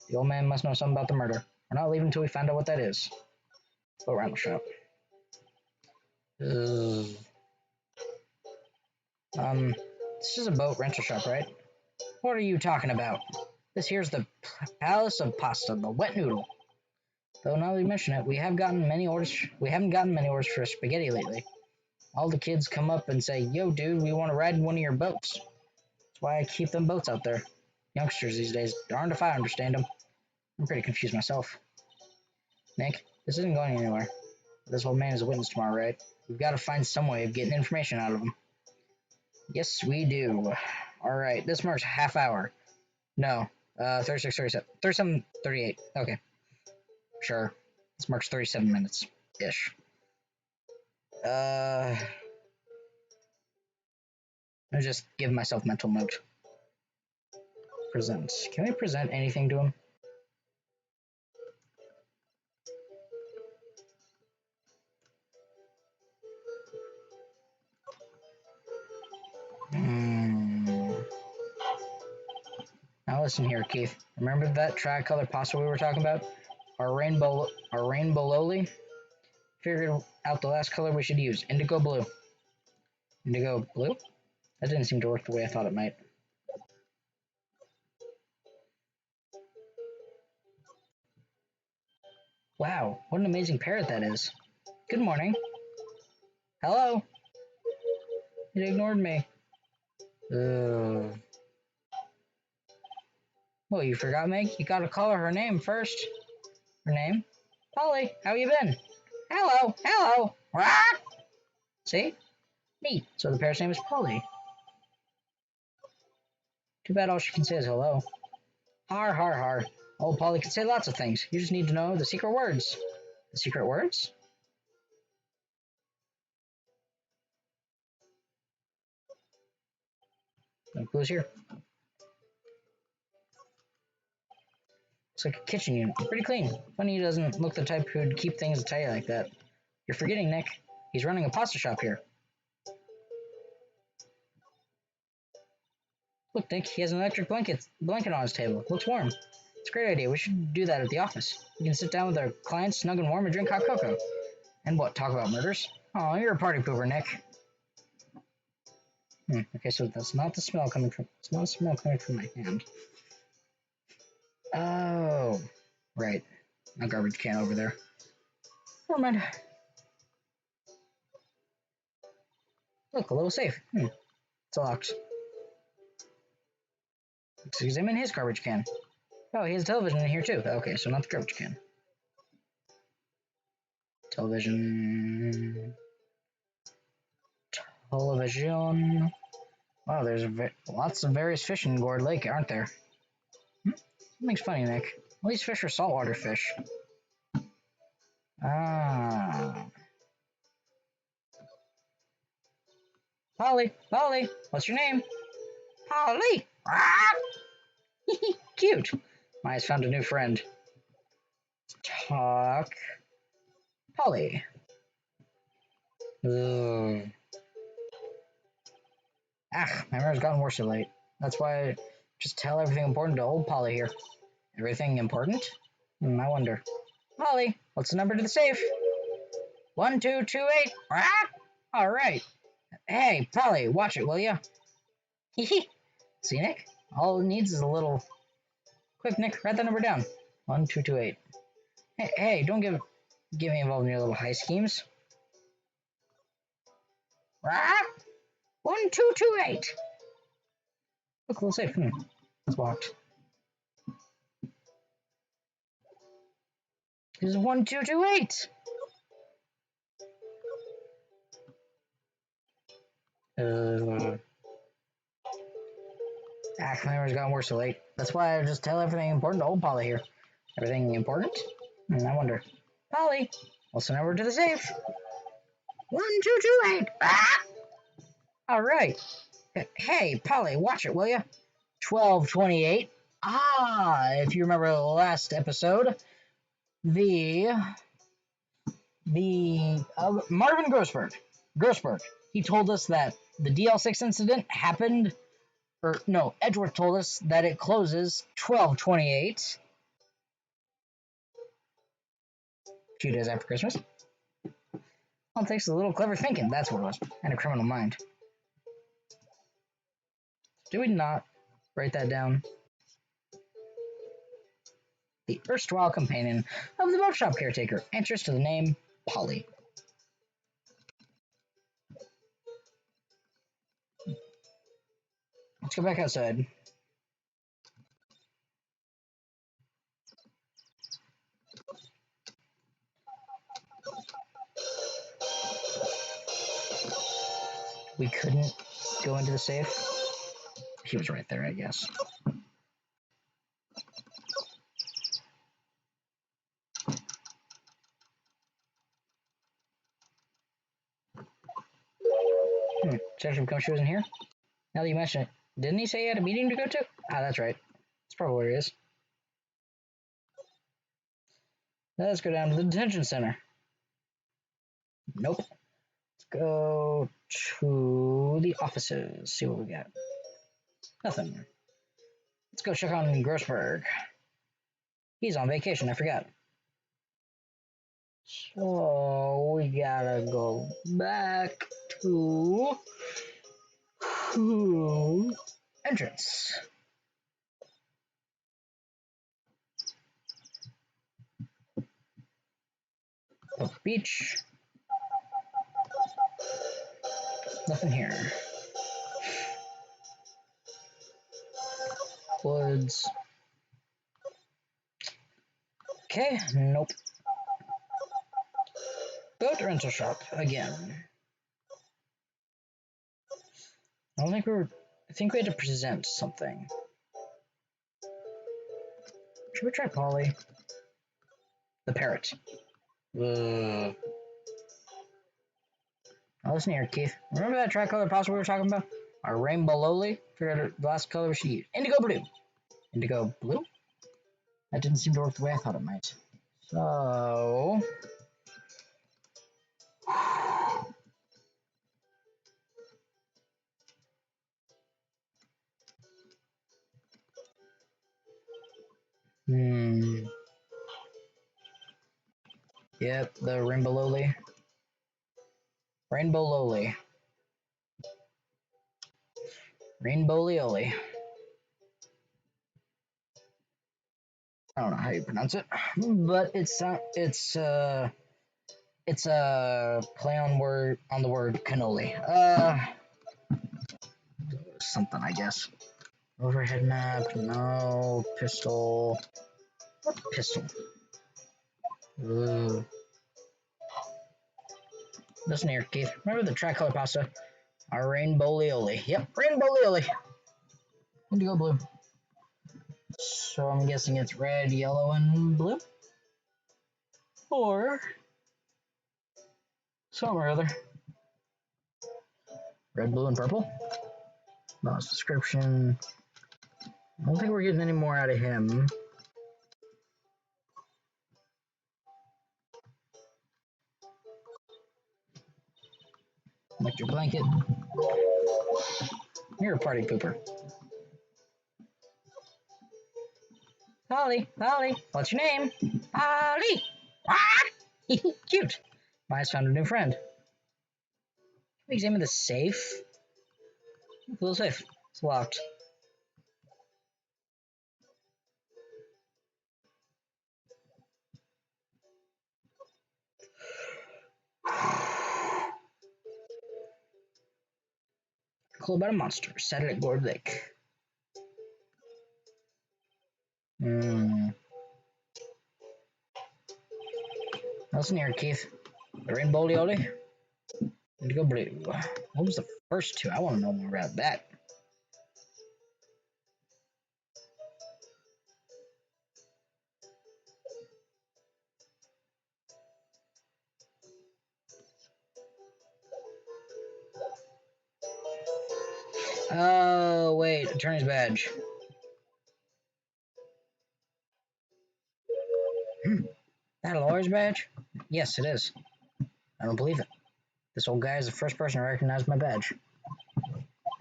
The old man must know something about the murder. We're not leaving until we find out what that is. Go around the shop. This is a boat rental shop, right? What are you talking about? This here's the Palace of Pasta, the wet noodle. Though now that you mention it, we haven't gotten many orders for spaghetti lately. All the kids come up and say, "Yo, dude, we want to ride in one of your boats." That's why I keep them boats out there. Youngsters these days, darned if I understand them. I'm pretty confused myself. Nick, this isn't going anywhere. This old man is a witness tomorrow, right? We've got to find some way of getting information out of him. Yes, we do. All right, this marks a half hour. No, 36, 37, 37, 38. Okay, sure. This marks 37 minutes-ish. I'll just give myself mental note. Present. Can we present anything to him? Now listen here, Keith. Remember that tricolor pasta we were talking about? Our rainbow loli? Figured out the last color we should use. Indigo blue. Indigo blue? That didn't seem to work the way I thought it might. Wow, what an amazing parrot that is. Good morning. Hello? It ignored me. Well, you forgot, Meg? You gotta call her name first. Her name? Polly, how you been? Hello, hello. Rah! See? Neat. So the parrot's name is Polly. Too bad all she can say is hello. Har, har, har. Old Polly can say lots of things. You just need to know the secret words. The secret words? No clues here. It's like a kitchen unit. Pretty clean. Funny he doesn't look the type who'd keep things tight like that. You're forgetting, Nick. He's running a pasta shop here. Look, Nick, he has an electric blanket on his table. Looks warm. It's a great idea. We should do that at the office. We can sit down with our clients, snug and warm, and drink hot cocoa. And what, talk about murders? Oh, you're a party pooper, Nick. Okay, so that's not the smell coming from... It's not a smell coming from my hand. Oh, right. A garbage can over there. Never mind. Look, a little safe. It's locked. Let's examine his garbage can. Oh, he has a television in here too. Okay, so not the garbage can. Television. Television. Wow, there's lots of various fish in Gourd Lake, aren't there? Something's funny, Nick. All these fish are saltwater fish. Ah. Polly, Polly, what's your name? Polly! Ah! Cute. Maya's found a new friend. Talk. Polly. Ugh. Ah, my memory's gotten worse of late. That's why I just tell everything important to old Polly here. Everything important? I wonder. Polly, what's the number to the safe? 1228. Ah! All right. Hey, Polly, watch it, will ya? Hee. See, Nick? All it needs is a little... Quick, Nick, write that number down. 1228. Hey, don't get me involved in your little heist schemes. Ah! 1228. Look, we'll safe. It's locked. This is 1228. My memory's gotten worse of late. That's why I just tell everything important to old Polly here. Everything important? I wonder. Polly, what's the number to the safe? 1228. Ah! All right. Hey, Polly, watch it, will ya? 1228. Ah, if you remember the last episode, the Marvin Grossberg, he told us that the DL6 incident happened, or no, Edgeworth told us that it closes 12/28, a few days after Christmas. Well, it takes a little clever thinking, that's what it was, and a criminal mind. Do we not write that down? The erstwhile companion of the boat shop caretaker answers to the name Polly. Let's go back outside. We couldn't go into the safe. He was right there, I guess. Detective come she wasn't here? Now that you mention it, didn't he say he had a meeting to go to? Ah, that's right. That's probably where he is. Let's go down to the detention center. Nope. Let's go to the offices. See what we got. Nothing. Let's go check on Grossberg. He's on vacation, I forgot. So we gotta go back to entrance. Beach. Nothing here. Woods. Okay, nope. Boat rental shop again. I think we had to present something. Should we try Polly? The parrot. Oh, listen here, Keith. Remember that tricolor pasta we were talking about? Our rainbow lowly? Figured out the last color we should use. Indigo blue. Indigo blue? That didn't seem to work the way I thought it might. So... Yep, the rainbow lowly. Rainbow lowly. Rainbow lioli. I don't know how you pronounce it, but it's a play on the word cannoli. Something I guess. Overhead map, no. Pistol. What pistol? Ooh. Listen here, Keith. Remember the tricolor pasta Our rainbow Leoli. Yep, rainbow Leoli. Indigo blue. So I'm guessing it's red, yellow, and blue? Or something or other. Red, blue, and purple? Mouse description. I don't think we're getting any more out of him. Electric blanket. You're a party pooper. Holly, Holly, what's your name? Holly! Ah! Cute. Mine's found a new friend. Can we examine the safe? Cool safe. It's locked. Clue about a monster. Set it at Gourd Lake. Listen here, Keith. The rainbow Leoli. Indigo blue. What was the first two? I want to know more about that. Oh, wait. Attorney's badge. That a lawyer's badge? Yes, it is. I don't believe it. This old guy is the first person to recognize my badge.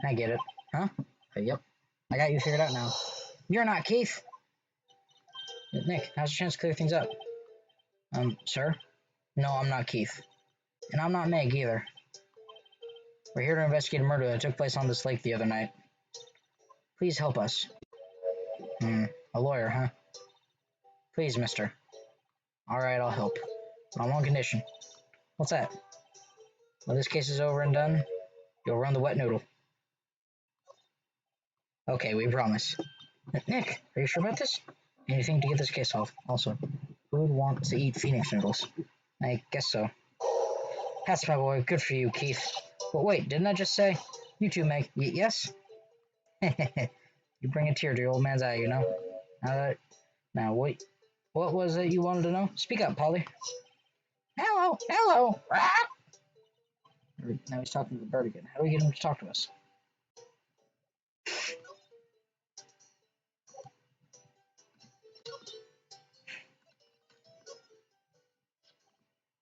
I get it. Huh? Yep. I got you figured out now. You're not Keith. Nick, how's your chance to clear things up? Sir? No, I'm not Keith. And I'm not Meg either. We're here to investigate a murder that took place on this lake the other night. Please help us. A lawyer, huh? Please, mister. Alright, I'll help. But on one condition. What's that? When this case is over and done, you'll run the wet noodle. Okay, we promise. Nick, are you sure about this? Anything to get this case off. Also, who would want to eat Phoenix noodles? I guess so. That's my boy. Good for you, Keith. But wait, didn't I just say? You too, Meg. Yes? You bring a tear to your old man's eye, you know? Now, wait. What was it you wanted to know? Speak up, Polly. Hello, hello. Now he's talking to the bird again. How do we get him to talk to us?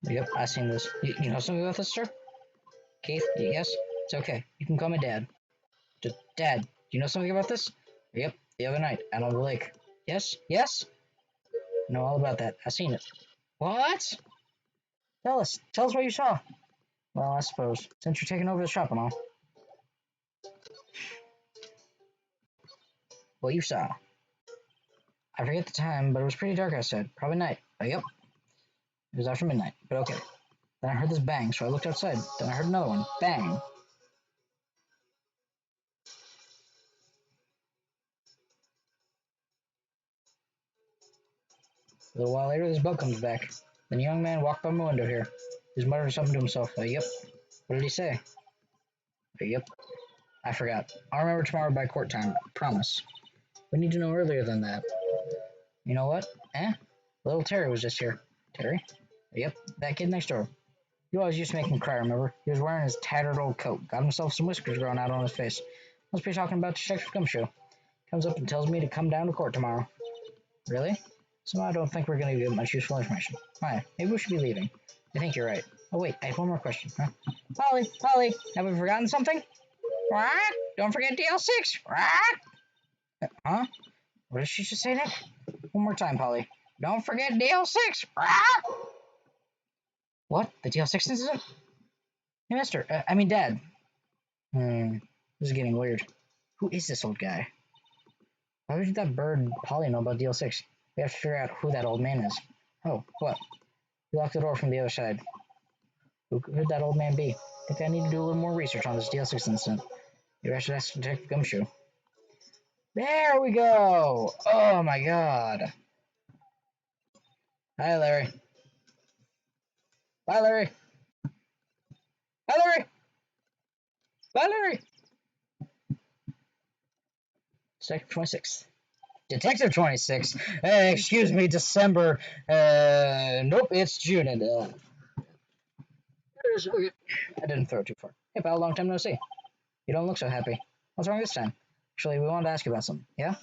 Yep, I've seen this. You know something about this, sir? Keith? Yes? It's okay. You can call me Dad. Dad, you know something about this? Yep, the other night, out on the lake. Yes? Yes? I know all about that. I've seen it. What? Tell us what you saw. Well, I suppose, since you're taking over the shop and all. What you saw. I forget the time, but it was pretty dark outside. Probably night. Yep. It was after midnight, but okay. Then I heard this bang, so I looked outside. Then I heard another one. Bang. A little while later, this bug comes back. Then a young man walked by my window here. He was muttering something to himself. Yep. What did he say? Yep. I forgot. I'll remember tomorrow by court time. Promise. We need to know earlier than that. You know what? Little Terry was just here. Terry? Yep, that kid next door. You always used to make him cry, remember? He was wearing his tattered old coat. Got himself some whiskers growing out on his face. Must be talking about Detective Gumshoe. Comes up and tells me to come down to court tomorrow. Really? Somehow I don't think we're going to get much useful information. Alright, maybe we should be leaving. I think you're right. Oh wait, I have one more question, huh? Polly, have we forgotten something? What? Don't forget DL6! What? Huh? What did she just say, Nick? One more time, Polly. Don't forget DL6! What? The DL6 incident? Hey, mister. Dad. This is getting weird. Who is this old guy? Why would that bird Polly know about DL6? We have to figure out who that old man is. Oh, what? He locked the door from the other side. Who could that old man be? I think I need to do a little more research on this DL6 incident. Maybe I should ask Detective Gumshoe. There we go! Oh my god. Hi, Larry. Bye, Larry. Bye, Larry! Valerie! Detective 26. Detective 26. Excuse me, December. Nope, it's June. And, okay. I didn't throw it too far. Hey, pal, long time no see. You don't look so happy. What's wrong this time? Actually, we wanted to ask you about something. Yeah?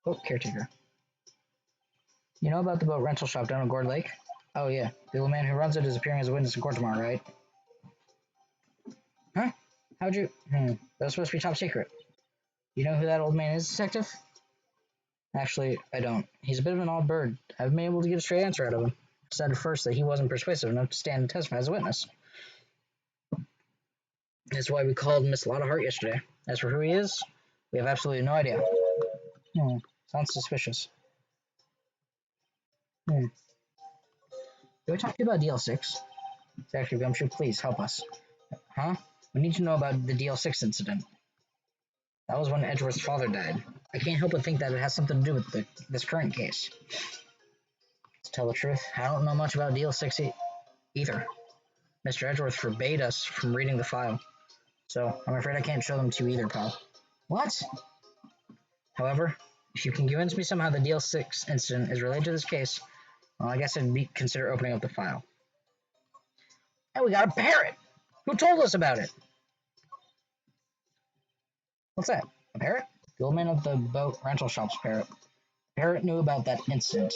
Oh, caretaker. You know about the boat rental shop down at Gourd Lake? Oh, yeah. The old man who runs it is appearing as a witness in court tomorrow, right? Huh? How'd you... That's supposed to be top secret. You know who that old man is, detective? Actually, I don't. He's a bit of an odd bird. I haven't been able to get a straight answer out of him. I decided first that he wasn't persuasive enough to stand and testify as a witness. That's why we called Miss Lotta Hart yesterday. As for who he is, we have absolutely no idea. Sounds suspicious. Do I talk to you about DL6? Detective Gumshoe, please help us. Huh? We need to know about the DL6 incident. That was when Edgeworth's father died. I can't help but think that it has something to do with this current case. To tell the truth, I don't know much about DL6 either. Mr. Edgeworth forbade us from reading the file, so I'm afraid I can't show them to you either, pal. What? However, if you can convince me somehow the DL6 incident is related to this case, well, I guess I'd consider opening up the file. And we got a parrot! Who told us about it? What's that? A parrot? The old man of the boat rental shop's parrot. The parrot knew about that incident.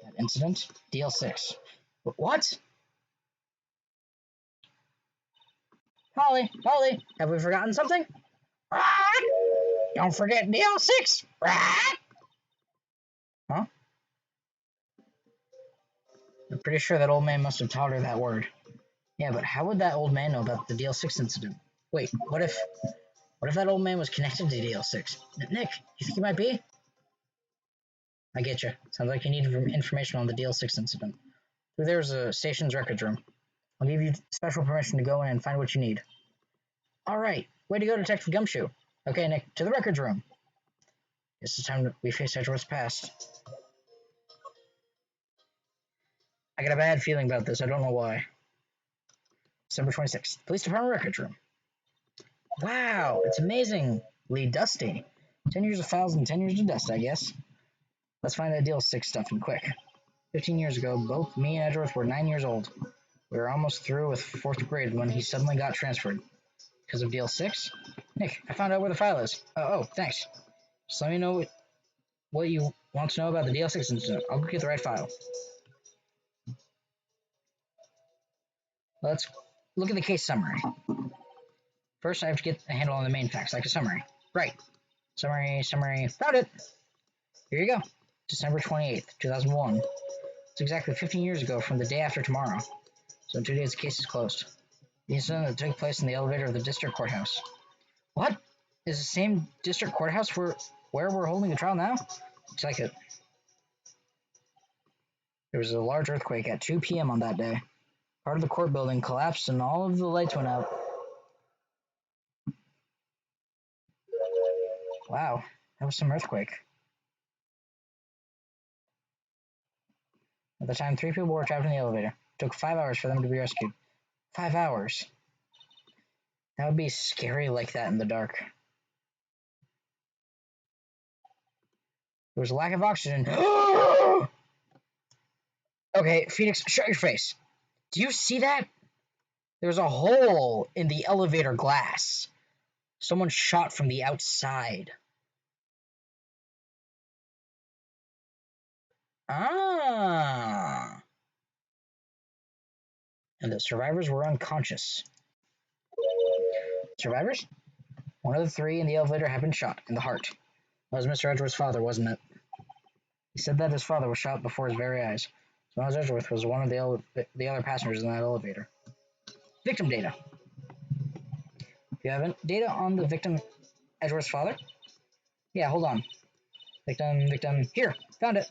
That incident? DL6. What? Holly, have we forgotten something? Don't forget DL6! Huh? I'm pretty sure that old man must have taught her that word. Yeah, but how would that old man know about the DL6 incident? Wait, what if that old man was connected to DL6? Nick, you think he might be? I get you. Sounds like you need information on the DL6 incident. There's a station's records room. I'll give you special permission to go in and find what you need. All right. Way to go, Detective Gumshoe. Okay, Nick, to the records room. It's time we face Edgeworth's past. I got a bad feeling about this. I don't know why. December 26th. Police Department records room. Wow, it's amazingly dusty. 10 years of files and 10 years of dust, I guess. Let's find that DL6 stuff in quick. 15 years ago, both me and Edgeworth were 9 years old. We were almost through with 4th grade when he suddenly got transferred. Because of DL6? Nick, I found out where the file is. Oh, thanks. Just let me know what you want to know about the DL6 incident. I'll go get the right file. Let's look at the case summary. First, I have to get a handle on the main facts, like a summary. Right. Summary. Found it! Here you go. December 28th, 2001. It's exactly 15 years ago from the day after tomorrow. So in 2 days, the case is closed. The incident that took place in the elevator of the district courthouse. What? Is the same district courthouse where we're holding the trial now? Looks like it. There was a large earthquake at 2 p.m. on that day. Part of the court building collapsed and all of the lights went out. Wow, that was some earthquake. At the time, 3 people were trapped in the elevator. It took 5 hours for them to be rescued. 5 hours. That would be scary like that in the dark. There was a lack of oxygen. Okay, Phoenix, shut your face. Do you see that? There's a hole in the elevator glass. Someone shot from the outside. Ah. And the survivors were unconscious. Survivors? One of the 3 in the elevator had been shot in the heart. That was Mr. Edgeworth's father, wasn't it? He said that his father was shot before his very eyes. So Miles Edgeworth was one of the other passengers in that elevator. Victim data. Do you have data on the victim, Edgeworth's father? Yeah, hold on. Victim. Here, found it.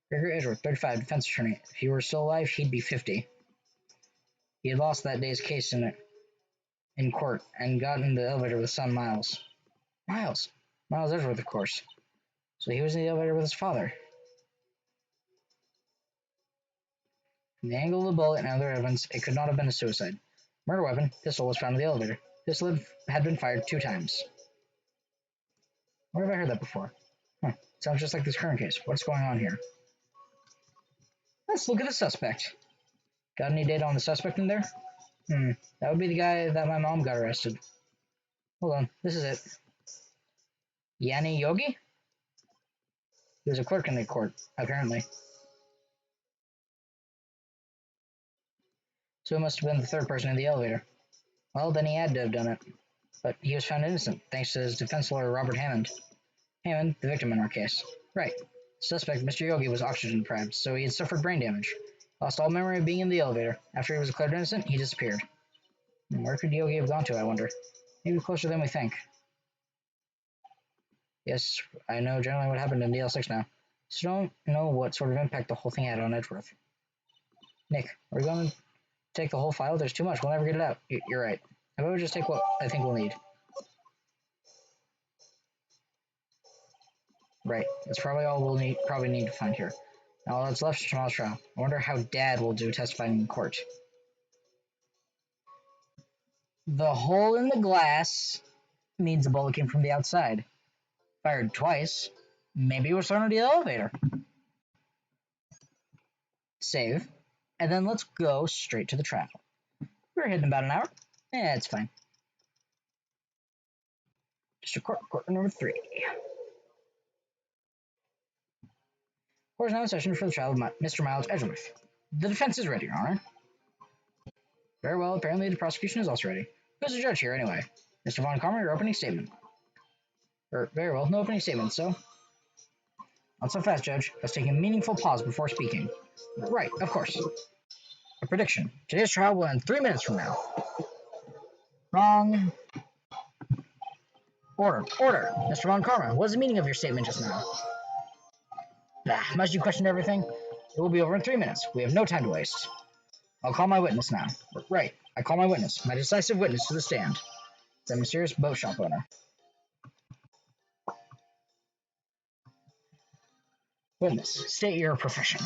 Gregory Edgeworth, 35, defense attorney. If he were still alive, he'd be 50. He had lost that day's case in court and got in the elevator with his son Miles. Miles Edgeworth, of course. So he was in the elevator with his father. From the angle of the bullet and other evidence, it could not have been a suicide. Murder weapon, pistol, was found in the elevator. Pistol had been fired 2 times. Where have I heard that before? Huh. Sounds just like this current case. What's going on here? Let's look at the suspect. Got any data on the suspect in there? That would be the guy that my mom got arrested. Hold on, this is it. Yanni Yogi? He was a clerk in the court, apparently. So he must have been the 3rd person in the elevator. Well, then he had to have done it. But he was found innocent, thanks to his defense lawyer, Robert Hammond. Hammond, the victim in our case. Right. Suspect, Mr. Yogi, was oxygen deprived, so he had suffered brain damage. Lost all memory of being in the elevator. After he was declared innocent, he disappeared. Where could Yogi have gone to, I wonder? Maybe closer than we think. Yes, I know generally what happened in DL6 now. So don't know what sort of impact the whole thing had on Edgeworth. Nick, are we going to take the whole file? There's too much. We'll never get it out. You're right. How about we just take what I think we'll need? Right. That's probably all we'll probably need to find here. Now all that's left is tomorrow's trial. I wonder how Dad will do testifying in court. The hole in the glass means the bullet came from the outside. Fired twice. Maybe it was thrown into the elevator. Save. And then let's go straight to the trial. We're hitting about an hour. It's fine. District Court number 3. Court is now in session for the trial of Mr. Miles Edgeworth. The defense is ready, Your Honor. Very well, apparently the prosecution is also ready. Who's the judge here, anyway? Mr. Von Karmer, your opening statement. Very well, no opening statement, so... Not so fast, Judge. Let's take a meaningful pause before speaking. Right, of course. A prediction. Today's trial will end 3 minutes from now. Wrong. Order. Mr. Von Karmer, what is the meaning of your statement just now? Must you question everything? It will be over in 3 minutes. We have no time to waste. I'll call my witness now. Right, I call my witness, my decisive witness to the stand. It's a mysterious boat shop owner. Witness, state your profession.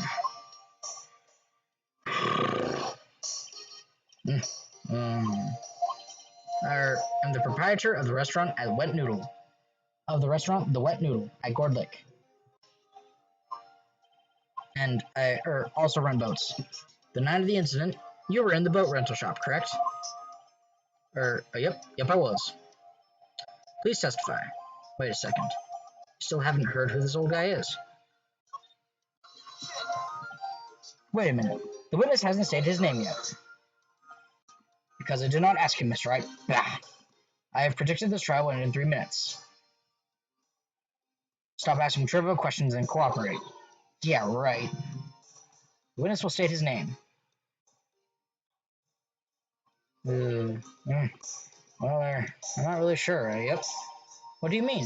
I am the proprietor of the restaurant at Wet Noodle. Of the restaurant, The Wet Noodle, at Gourd Lake. And I also run boats. The night of the incident, you were in the boat rental shop, correct? Yep, I was. Please testify. Wait a second. Still haven't heard who this old guy is. Wait a minute. The witness hasn't stated his name yet. Because I did not ask him, Mr. Wright. Bah. I have predicted this trial will end in 3 minutes. Stop asking trivial questions and cooperate. Yeah, right. The witness will state his name. Well, I'm not really sure. Yep. What do you mean?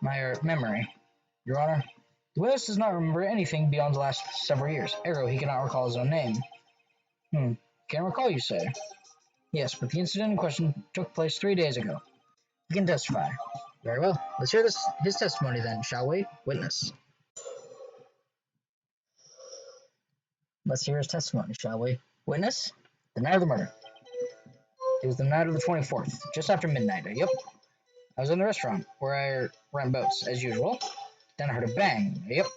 My memory. Your Honor, the witness does not remember anything beyond the last several years. Ergo, he cannot recall his own name. Can't recall, you say? Yes, but the incident in question took place 3 days ago. He can testify. Very well. Let's hear his testimony then, shall we? Witness. Let's hear his testimony, shall we? Witness? The night of the murder. It was the night of the 24th, just after midnight. Yep. I was in the restaurant, where I ran boats, as usual. Then I heard a bang. Yep.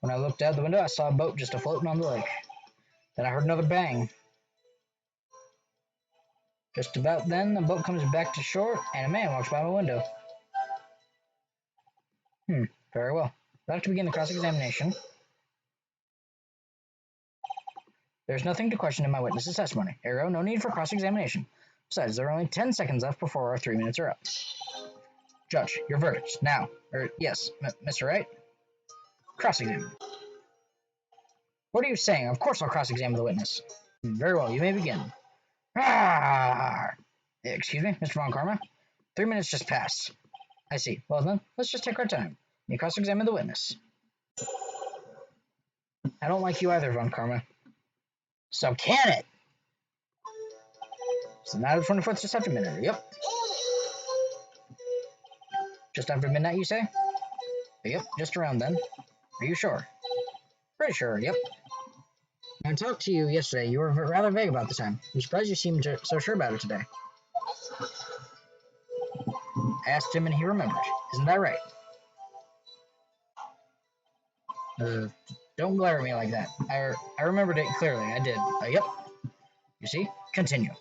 When I looked out the window, I saw a boat just afloat on the lake. Then I heard another bang. Just about then, the boat comes back to shore, and a man walks by my window. Very well. I'd like to begin the cross-examination. There's nothing to question in my witness's testimony. Ergo, no need for cross-examination. Besides, there are only 10 seconds left before our 3 minutes are up. Judge, your verdict. Now. Yes, Mr. Wright? Cross-examine. What are you saying? Of course I'll cross-examine the witness. Very well, you may begin. Excuse me, Mr. Von Karmer? 3 minutes just passed. I see. Well then, let's just take our time. You cross-examine the witness. I don't like you either, Von Karmer. So can it? So now the 24th, just after midnight. Yep. Just after midnight, you say? Yep, just around then. Are you sure? Pretty sure, yep. When I talked to you yesterday, you were rather vague about the time. I'm surprised you seemed so sure about it today. I asked him and he remembered. Isn't that right? Don't glare at me like that. I remembered it clearly. I did. Yep. You see? Continue.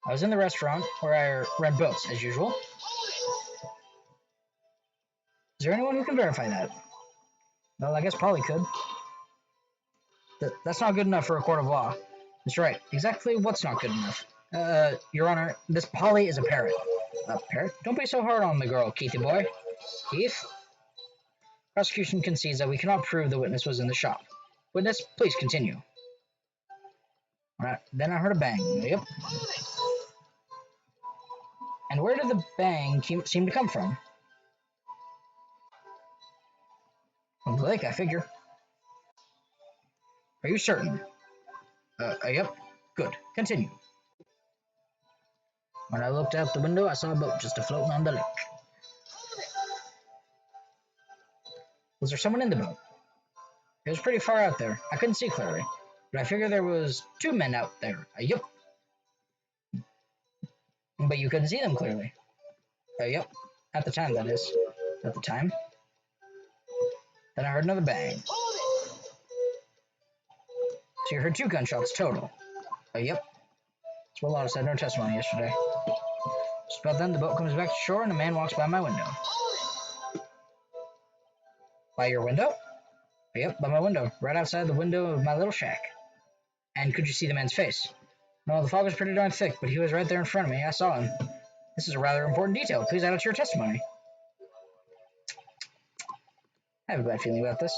I was in the restaurant where I rent boats, as usual. Is there anyone who can verify that? Well, I guess Polly could. That's not good enough for a court of law. That's right. Exactly what's not good enough? Your Honor, this Polly is a parrot. A parrot? Don't be so hard on the girl, Keithy boy. Keith? Prosecution concedes that we cannot prove the witness was in the shop. Witness, please continue. Alright, then I heard a bang. Yep. And where did the bang seem to come from? From the lake, I figure. Are you certain? Yep. Good. Continue. When I looked out the window, I saw a boat just afloat on the lake. Was there someone in the boat? It was pretty far out there. I couldn't see clearly, but I figured there was 2 men out there. Yep. But you couldn't see them clearly. Yep. At the time, that is. At the time. Then I heard another bang. So you heard 2 gunshots total. Yep. That's what Lotta said in her testimony yesterday. Just about then, the boat comes back to shore and a man walks by my window. By your window? Yep, by my window. Right outside the window of my little shack. And could you see the man's face? No, the fog was pretty darn thick, but he was right there in front of me. I saw him. This is a rather important detail. Please add it to your testimony. I have a bad feeling about this.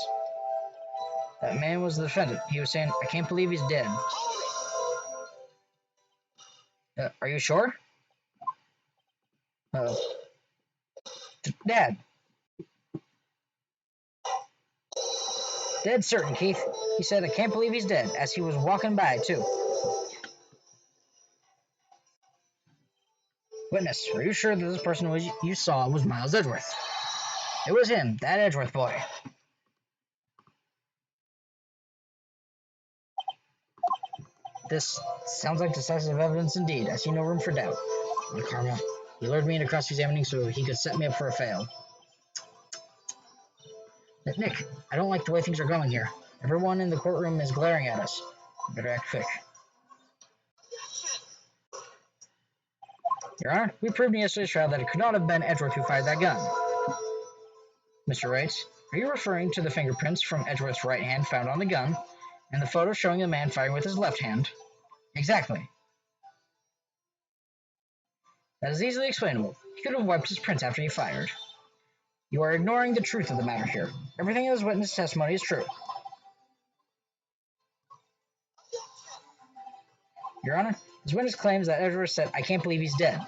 That man was the defendant. He was saying, I can't believe he's dead. Are you sure? Dad. Dead certain, Keith. He said, I can't believe he's dead, as he was walking by, too. Witness, are you sure that this person you saw was Miles Edgeworth? It was him, that Edgeworth boy. This sounds like decisive evidence indeed. I see no room for doubt. Oh, Karma. He lured me into cross-examining so he could set me up for a fail. Nick, I don't like the way things are going here. Everyone in the courtroom is glaring at us. Better act quick. Your Honor, we proved in yesterday's trial that it could not have been Edgeworth who fired that gun. Mr. Wright, are you referring to the fingerprints from Edgeworth's right hand found on the gun, and the photo showing the man firing with his left hand? Exactly. That is easily explainable. He could have wiped his prints after he fired. You are ignoring the truth of the matter here. Everything in this witness testimony is true. Your Honor, this witness claims that Edgeworth said, I can't believe he's dead,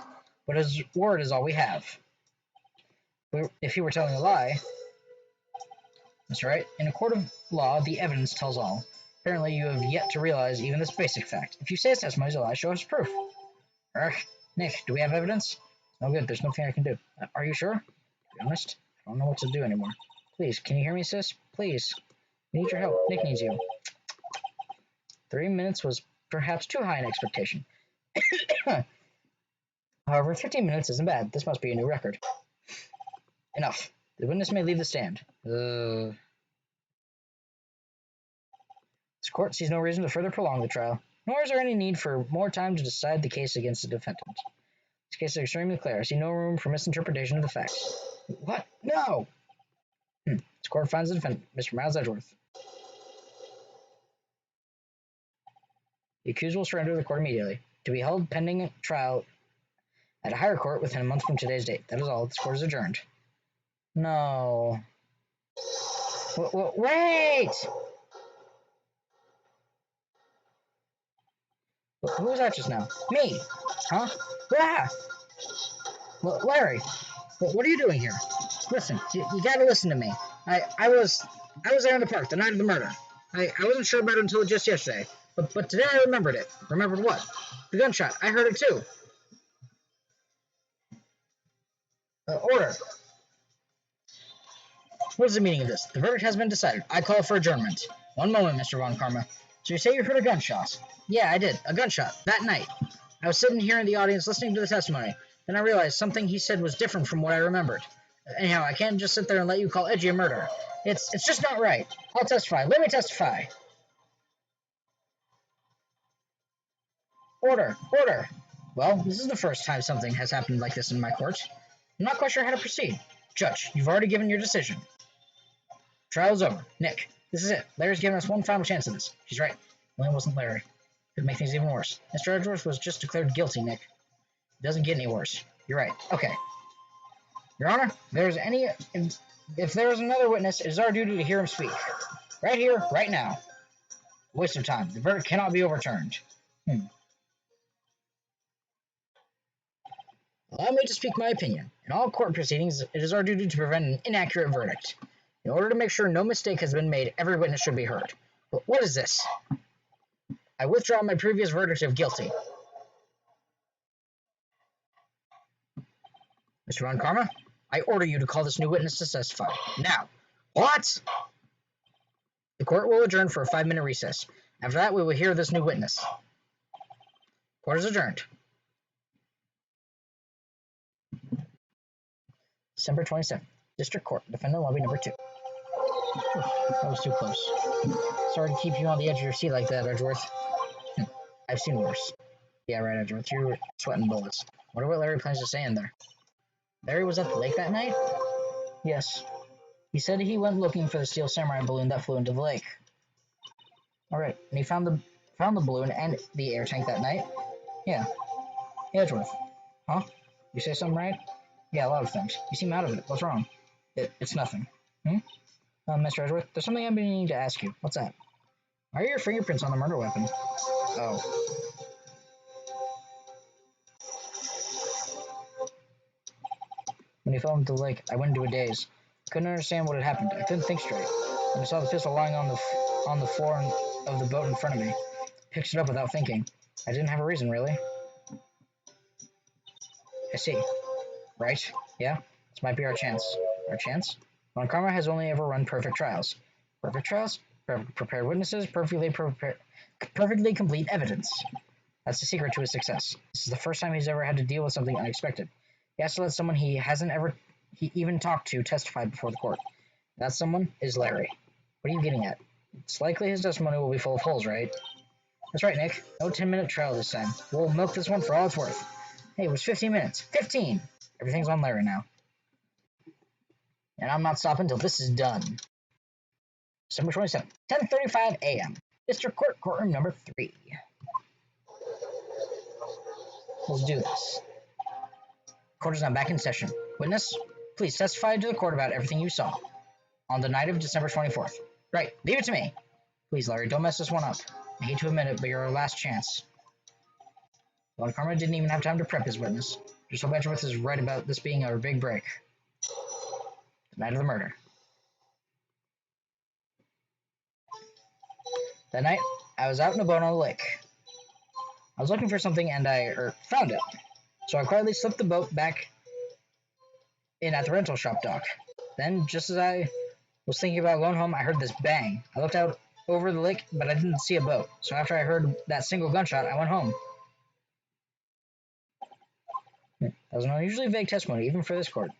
but his word is all we have. If he were telling a lie, that's right. In a court of law, the evidence tells all. Apparently, you have yet to realize even this basic fact. If you say his testimony is a lie, show us proof. Nick, do we have evidence? No good. There's nothing I can do. Are you sure? To be honest, I don't know what to do anymore. Please, can you hear me, sis? Please. We need your help. Nick needs you. 3 minutes was perhaps too high an expectation. However, 15 minutes isn't bad. This must be a new record. Enough. The witness may leave the stand. This court sees no reason to further prolong the trial, nor is there any need for more time to decide the case against the defendant. This case is extremely clear. I see no room for misinterpretation of the facts. What? No! This court finds the defendant, Mr. Miles Edgeworth. The accused will surrender to the court immediately, to be held pending trial at a higher court within a month from today's date. That is all. This court is adjourned. No. Wait! Who was that just now? Me! Huh? Ah! Larry! What are you doing here? Listen, you gotta listen to me. I was there in the park the night of the murder. I wasn't sure about it until just yesterday. But today I remembered it. Remembered what? The gunshot. I heard it too. Order. What is the meaning of this? The verdict has been decided. I call for adjournment. One moment, Mr. Von Karma. So you say you heard a gunshot? Yeah, I did. A gunshot. That night. I was sitting here in the audience listening to the testimony. Then I realized something he said was different from what I remembered. Anyhow, I can't just sit there and let you call Edgy a murder. It's just not right. I'll testify. Let me testify. Order. Order. Well, this is the first time something has happened like this in my court. I'm not quite sure how to proceed. Judge, you've already given your decision. Trial's over. Nick, this is it. Larry's given us one final chance at this. She's right. Well, it wasn't Larry. Could make things even worse. Mr. Edgeworth was just declared guilty, Nick. It doesn't get any worse. You're right. Okay. Your Honor, if there is another witness, it is our duty to hear him speak. Right here, right now. Waste of time. The verdict cannot be overturned. Allow me to speak my opinion. In all court proceedings, it is our duty to prevent an inaccurate verdict. In order to make sure no mistake has been made, every witness should be heard. But what is this? I withdraw my previous verdict of guilty. Mr. Von Karma, I order you to call this new witness to testify. Now. What? The court will adjourn for a 5-minute recess. After that, we will hear this new witness. Court is adjourned. December 27th. District Court. Defendant lobby number 2. That was too close. Sorry to keep you on the edge of your seat like that, Edgeworth. I've seen worse. Yeah, right, Edgeworth. You're sweating bullets. Wonder what Larry plans to say in there. Larry was at the lake that night? Yes. He said he went looking for the steel samurai balloon that flew into the lake. Alright, and he found the balloon and the air tank that night? Yeah. Hey, Edgeworth. Huh? You say something right? Yeah, a lot of things. You seem out of it. What's wrong? It's nothing. Mr. Edgeworth, there's something I've been needing to ask you. What's that? Are your fingerprints on the murder weapon? Oh. When he fell into the lake, I went into a daze. Couldn't understand what had happened. I couldn't think straight. When I saw the pistol lying on the floor of the boat in front of me, picked it up without thinking. I didn't have a reason, really. I see. Right? Yeah? This might be our chance. Our chance? Von Karma has only ever run perfect trials. Perfect trials? Prepared witnesses, perfectly complete evidence. That's the secret to his success. This is the first time he's ever had to deal with something unexpected. He has to let someone he even talked to testify before the court. That someone is Larry. What are you getting at? It's likely his testimony will be full of holes, right? That's right, Nick. No 10-minute trial this time. We'll milk this one for all it's worth. Hey, it was 15 minutes. 15! Everything's on Larry now. And I'm not stopping until this is done. December 27th, 10:35 a.m. District Court, courtroom number 3. Let's do this. Court is now back in session. Witness, please testify to the court about everything you saw on the night of December 24th. Right, leave it to me. Please, Larry, don't mess this one up. I hate to admit it, but you're our last chance. Von Karma didn't even have time to prep his witness. Just hope Edgeworth is right about this being our big break. The night of the murder. That night, I was out in a boat on the lake. I was looking for something and I found it. So I quietly slipped the boat back in at the rental shop dock. Then, just as I was thinking about going home, I heard this bang. I looked out over the lake, but I didn't see a boat. So after I heard that single gunshot, I went home. That was an unusually vague testimony, even for this court.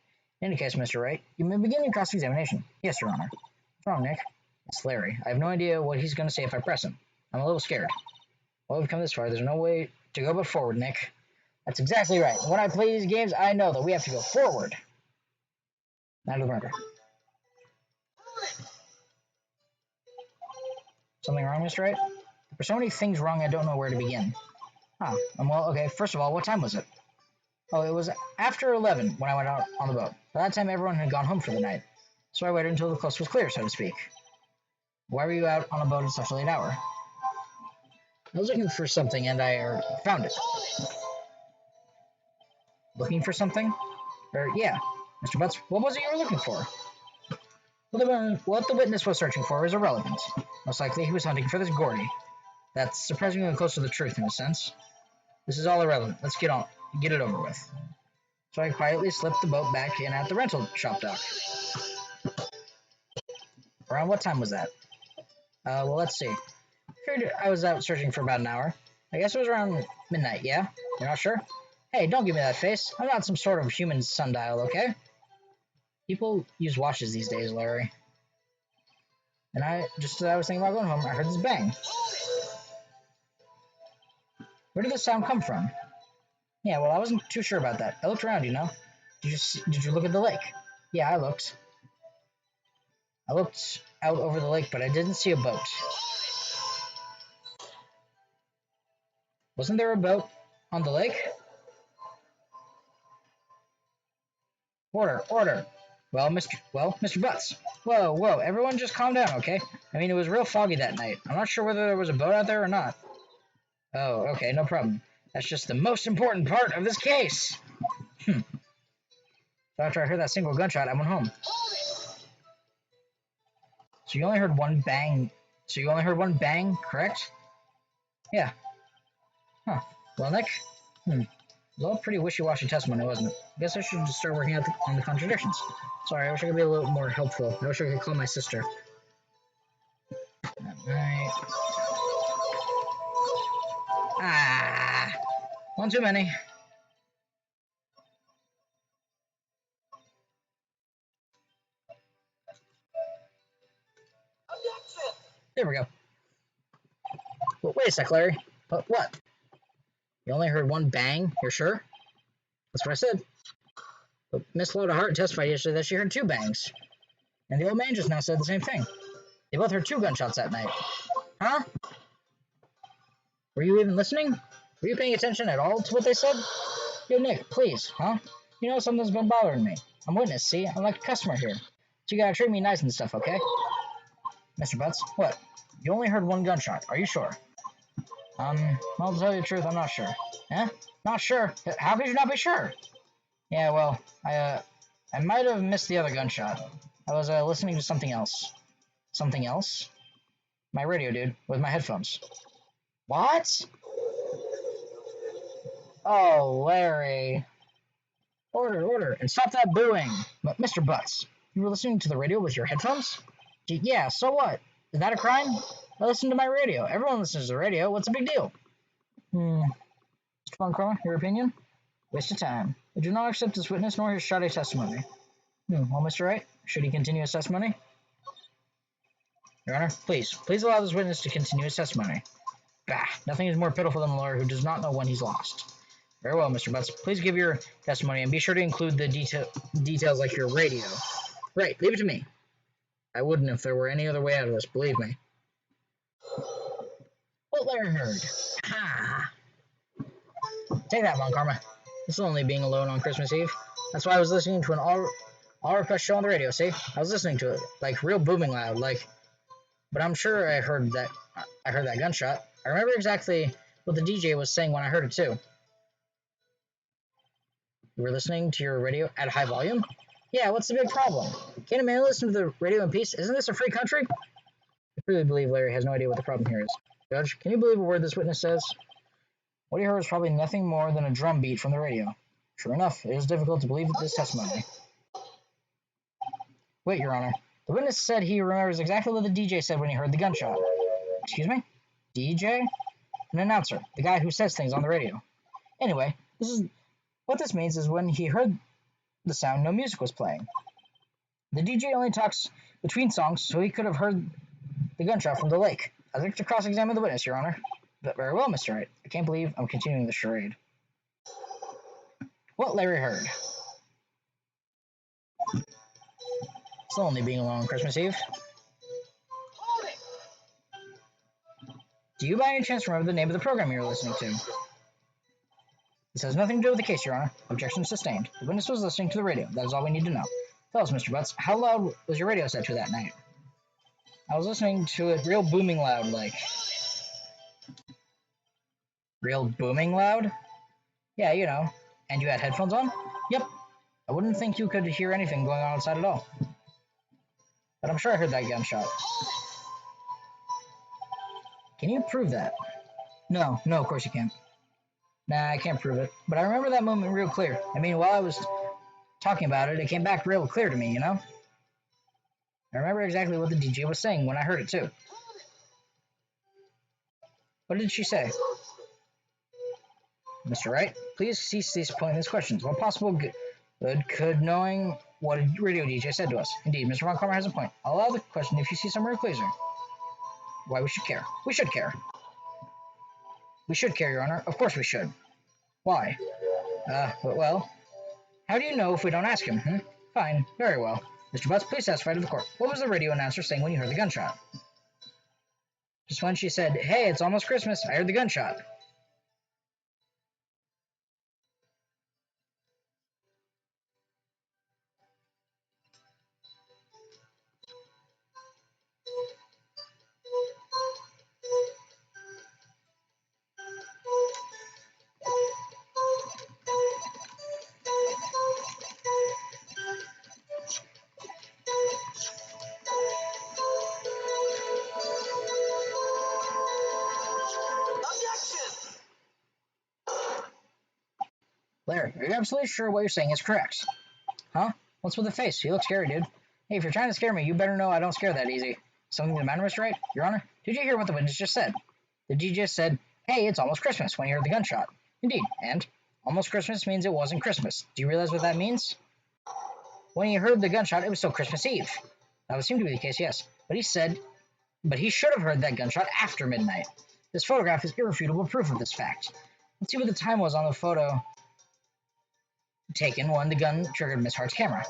In any case, Mr. Wright, you may begin your cross-examination. Yes, Your Honor. What's wrong, Nick? It's Larry. I have no idea what he's going to say if I press him. I'm a little scared. Well, we've come this far. There's no way to go but forward, Nick. That's exactly right. When I play these games, I know that we have to go forward. Night of the murder. Something wrong, Mr. Wright? There's so many things wrong, I don't know where to begin. Well, okay. First of all, what time was it? Oh, it was after 11 when I went out on the boat. By that time, everyone had gone home for the night. So I waited until the coast was clear, so to speak. Why were you out on a boat at such a late hour? I was looking for something, and I found it. Looking for something? Yeah. Mr. Butts, what was it you were looking for? Well, what the witness was searching for is irrelevant. Most likely, he was hunting for this Gordy. That's surprisingly close to the truth, in a sense. This is all irrelevant. Let's get it over with. So I quietly slipped the boat back in at the rental shop dock. Around what time was that? Well, let's see. Figured I was out searching for about an hour. I guess it was around midnight, yeah? You're not sure? Hey, don't give me that face. I'm not some sort of human sundial, okay? People use watches these days, Larry. And just as I was thinking about going home, I heard this bang. Where did this sound come from? Yeah, well, I wasn't too sure about that. I looked around, you know. Did you look at the lake? Yeah, I looked. I looked out over the lake, but I didn't see a boat. Wasn't there a boat on the lake? Order, order. Mr. Butts. Whoa, everyone just calm down, okay? I mean, it was real foggy that night. I'm not sure whether there was a boat out there or not. Oh, okay, no problem. That's just the most important part of this case. So after I heard that single gunshot, I went home. So you only heard one bang. Correct? Yeah. Huh. Well, Nick? It was all pretty wishy-washy testimony, wasn't it? I guess I should just start working on the contradictions. Sorry, I wish I could be a little more helpful. I wish I could call my sister. Alright. One too many. There we go. Well, wait a sec, Larry. What? You only heard one bang? You're sure? That's what I said. But Miss Loda Hart testified yesterday that she heard two bangs. And the old man just now said the same thing. They both heard two gunshots that night. Huh? Were you even listening? Were you paying attention at all to what they said? Yo, Nick, please, huh? You know something's been bothering me. I'm witness, see? I'm like a customer here. So you gotta treat me nice and stuff, okay? Mr. Butts, what? You only heard one gunshot. Are you sure? Well, to tell you the truth, I'm not sure. Eh? Not sure? How could you not be sure? Yeah, well, I might have missed the other gunshot. I was, listening to something else. Something else? My radio, dude, with my headphones. What? Oh, Larry. Order, and stop that booing. But Mr. Butts, you were listening to the radio with your headphones? Yeah, so what? Is that a crime? I listen to my radio. Everyone listens to the radio. What's the big deal? Mr. Von Krummer, your opinion? Waste of time. I do not accept this witness nor his shoddy testimony. Well, Mr. Wright, should he continue his testimony? Your Honor, please allow this witness to continue his testimony. Bah, nothing is more pitiful than a lawyer who does not know when he's lost. Very well, Mr. Butts. Please give your testimony and be sure to include the details like your radio. Right, leave it to me. I wouldn't if there were any other way out of this, believe me. What Larry heard? Ha! Take that, Von Karma. It's lonely being alone on Christmas Eve. That's why I was listening to an all request show on the radio, see? I was listening to it, like real booming loud, like... But I'm sure I heard that gunshot. I remember exactly what the DJ was saying when I heard it, too. You were listening to your radio at high volume? Yeah, what's the big problem? Can't a man listen to the radio in peace? Isn't this a free country? I truly believe Larry has no idea what the problem here is. Judge, can you believe a word this witness says? What he heard was probably nothing more than a drum beat from the radio. Sure enough, it is difficult to believe this testimony. Wait, Your Honor. The witness said he remembers exactly what the DJ said when he heard the gunshot. Excuse me? DJ? An announcer. The guy who says things on the radio. Anyway, what this means is when he heard the sound, no music was playing. The DJ only talks between songs, so he could have heard the gunshot from the lake. I'd like to cross-examine the witness, Your Honor. But very well, Mr. Wright. I can't believe I'm continuing the charade. What Larry heard. It's lonely being alone on Christmas Eve. Do you by any chance remember the name of the program you were listening to? This has nothing to do with the case, Your Honor. Objection sustained. The witness was listening to the radio. That is all we need to know. Tell us, Mr. Butts, how loud was your radio set to that night? I was listening to it real booming loud, like... Real booming loud? Yeah, you know. And you had headphones on? Yep. I wouldn't think you could hear anything going on outside at all. But I'm sure I heard that gunshot. Can you prove that? No, of course you can't. Nah, I can't prove it. But I remember that moment real clear. I mean, while I was talking about it, it came back real clear to me, you know? I remember exactly what the DJ was saying when I heard it, too. What did she say? Mr. Wright, please cease these pointless questions. What possible good could knowing what a radio DJ said to us? Indeed, Mr. Von Karma has a point. I'll allow the question if you see somewhere pleasing. Why we should care? We should care. We should care, Your Honor. Of course we should. Why? Well, how do you know if we don't ask him? Fine, very well. Mr. Butts, please testify to the court. What was the radio announcer saying when you heard the gunshot? Just when she said, "Hey, it's almost Christmas, I heard the gunshot." Larry, are you absolutely sure what you're saying is correct? Huh? What's with the face? You look scary, dude. Hey, if you're trying to scare me, you better know I don't scare that easy. Something the matter, Mr. Wright? Your Honor? Did you hear what the witness just said? The DJ just said, "Hey, it's almost Christmas," when he heard the gunshot. Indeed, and almost Christmas means it wasn't Christmas. Do you realize what that means? When he heard the gunshot, it was still Christmas Eve. That would seem to be the case, yes. But he should have heard that gunshot after midnight. This photograph is irrefutable proof of this fact. Let's see what the time was on the photo taken when the gun triggered Miss Hart's camera.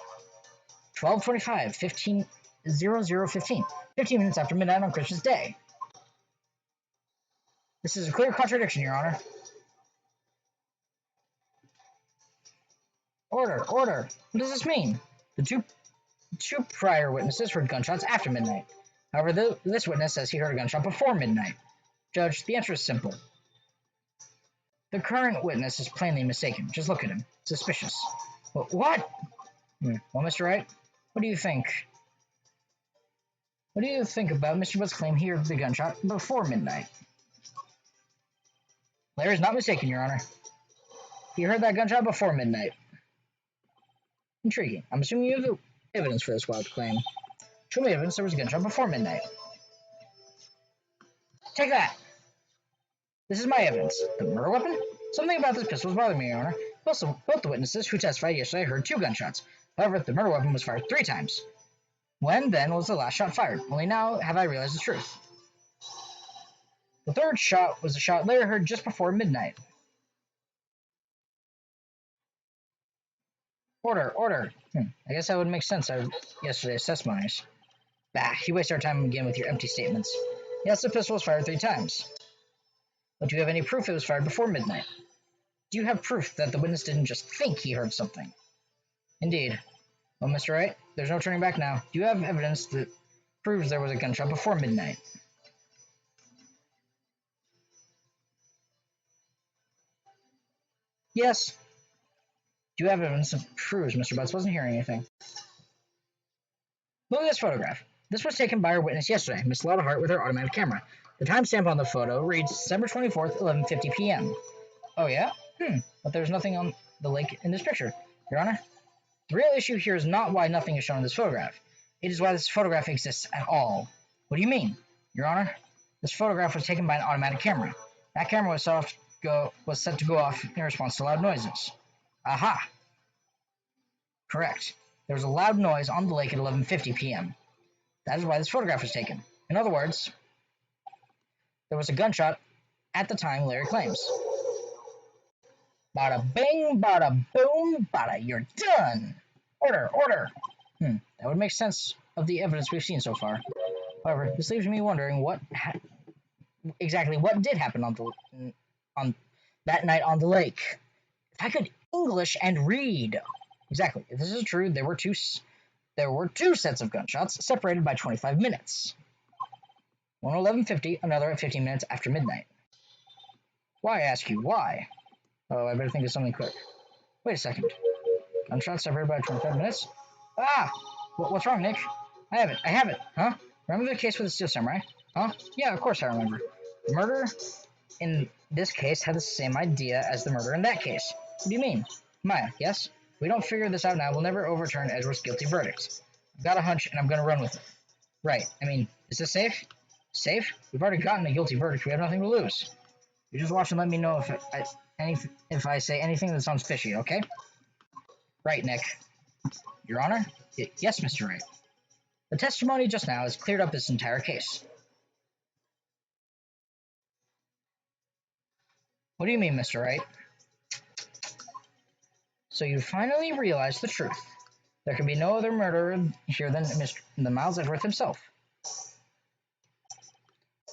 12:25, 15:00:15. 15 minutes after midnight on Christmas Day. This is a clear contradiction, Your Honor. Order, order. What does this mean? The two prior witnesses heard gunshots after midnight. However, this witness says he heard a gunshot before midnight. Judge, the answer is simple. The current witness is plainly mistaken. Just look at him. Suspicious. What? Well, Mr. Wright, what do you think? What do you think about Mr. Butt's claim he heard the gunshot before midnight? Larry's not mistaken, Your Honor. He heard that gunshot before midnight. Intriguing. I'm assuming you have evidence for this wild claim. Show me evidence there was a gunshot before midnight. Take that! This is my evidence. The murder weapon? Something about this pistol is bothering me, Your Honor. Both the witnesses who testified yesterday heard 2 gunshots. However, the murder weapon was fired 3 times. When, then, was the last shot fired? Only now have I realized the truth. The 3rd shot was a shot Larry heard just before midnight. Order, order. I guess that would make sense out of yesterday's testimonies. Bah, you waste our time again with your empty statements. Yes, the pistol was fired 3 times. But do you have any proof it was fired before midnight? Do you have proof that the witness didn't just think he heard something? Indeed. Well, Mr. Wright, there's no turning back now. Do you have evidence that proves there was a gunshot before midnight? Yes. Do you have evidence that proves Mr. Butts wasn't hearing anything? Look at this photograph. This was taken by our witness yesterday, Miss Lotta Hart, with her automatic camera. The timestamp on the photo reads December 24th, 11:50 p.m. Oh, yeah? But there's nothing on the lake in this picture. Your Honor, the real issue here is not why nothing is shown in this photograph. It is why this photograph exists at all. What do you mean? Your Honor, this photograph was taken by an automatic camera. That camera was set to go off in response to loud noises. Aha! Correct. There was a loud noise on the lake at 11:50 p.m. That is why this photograph was taken. In other words, there was a gunshot at the time Larry claims. Bada bing, bada boom, bada, you're done! Order, order! That would make sense of the evidence we've seen so far. However, this leaves me wondering exactly what did happen on that night on the lake. If I could English and read. Exactly. If this is true, there were two sets of gunshots separated by 25 minutes. One at 11:50, another at 15 minutes after midnight. Why, I ask you, why? Oh, I better think of something quick. Wait a second. Gunshots separated by 25 minutes? Ah! What's wrong, Nick? I have it. Huh? Remember the case with the Steel Samurai? Huh? Yeah, of course I remember. The murder in this case had the same idea as the murder in that case. What do you mean? Maya, yes? If we don't figure this out now, we'll never overturn Edward's guilty verdict. I've got a hunch, and I'm going to run with it. Right. I mean, is this safe? Safe? We've already gotten a guilty verdict. We have nothing to lose. You just watch and let me know if I say anything that sounds fishy, okay? Right, Nick. Your Honor? Yes, Mr. Wright. The testimony just now has cleared up this entire case. What do you mean, Mr. Wright? So you finally realized the truth. There can be no other murderer here than Miles Edgeworth himself.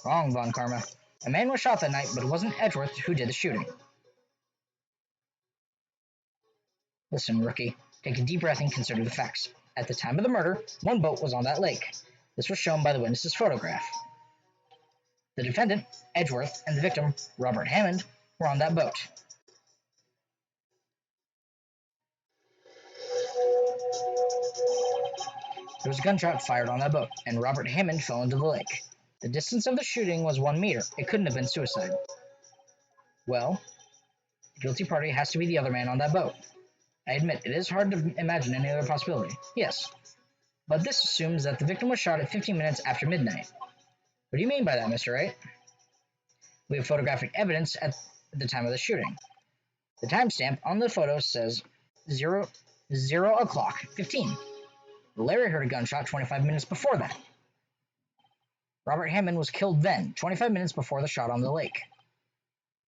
Wrong, Von Karma. A man was shot that night, but it wasn't Edgeworth who did the shooting. Listen, rookie. Take a deep breath and consider the facts. At the time of the murder, one boat was on that lake. This was shown by the witness's photograph. The defendant, Edgeworth, and the victim, Robert Hammond, were on that boat. There was a gunshot fired on that boat, and Robert Hammond fell into the lake. The distance of the shooting was 1 meter. It couldn't have been suicide. Well, the guilty party has to be the other man on that boat. I admit, it is hard to imagine any other possibility. Yes. But this assumes that the victim was shot at 15 minutes after midnight. What do you mean by that, Mr. Wright? We have photographic evidence at the time of the shooting. The timestamp on the photo says 0 o'clock 15. Larry heard a gunshot 25 minutes before that. Robert Hammond was killed then, 25 minutes before the shot on the lake.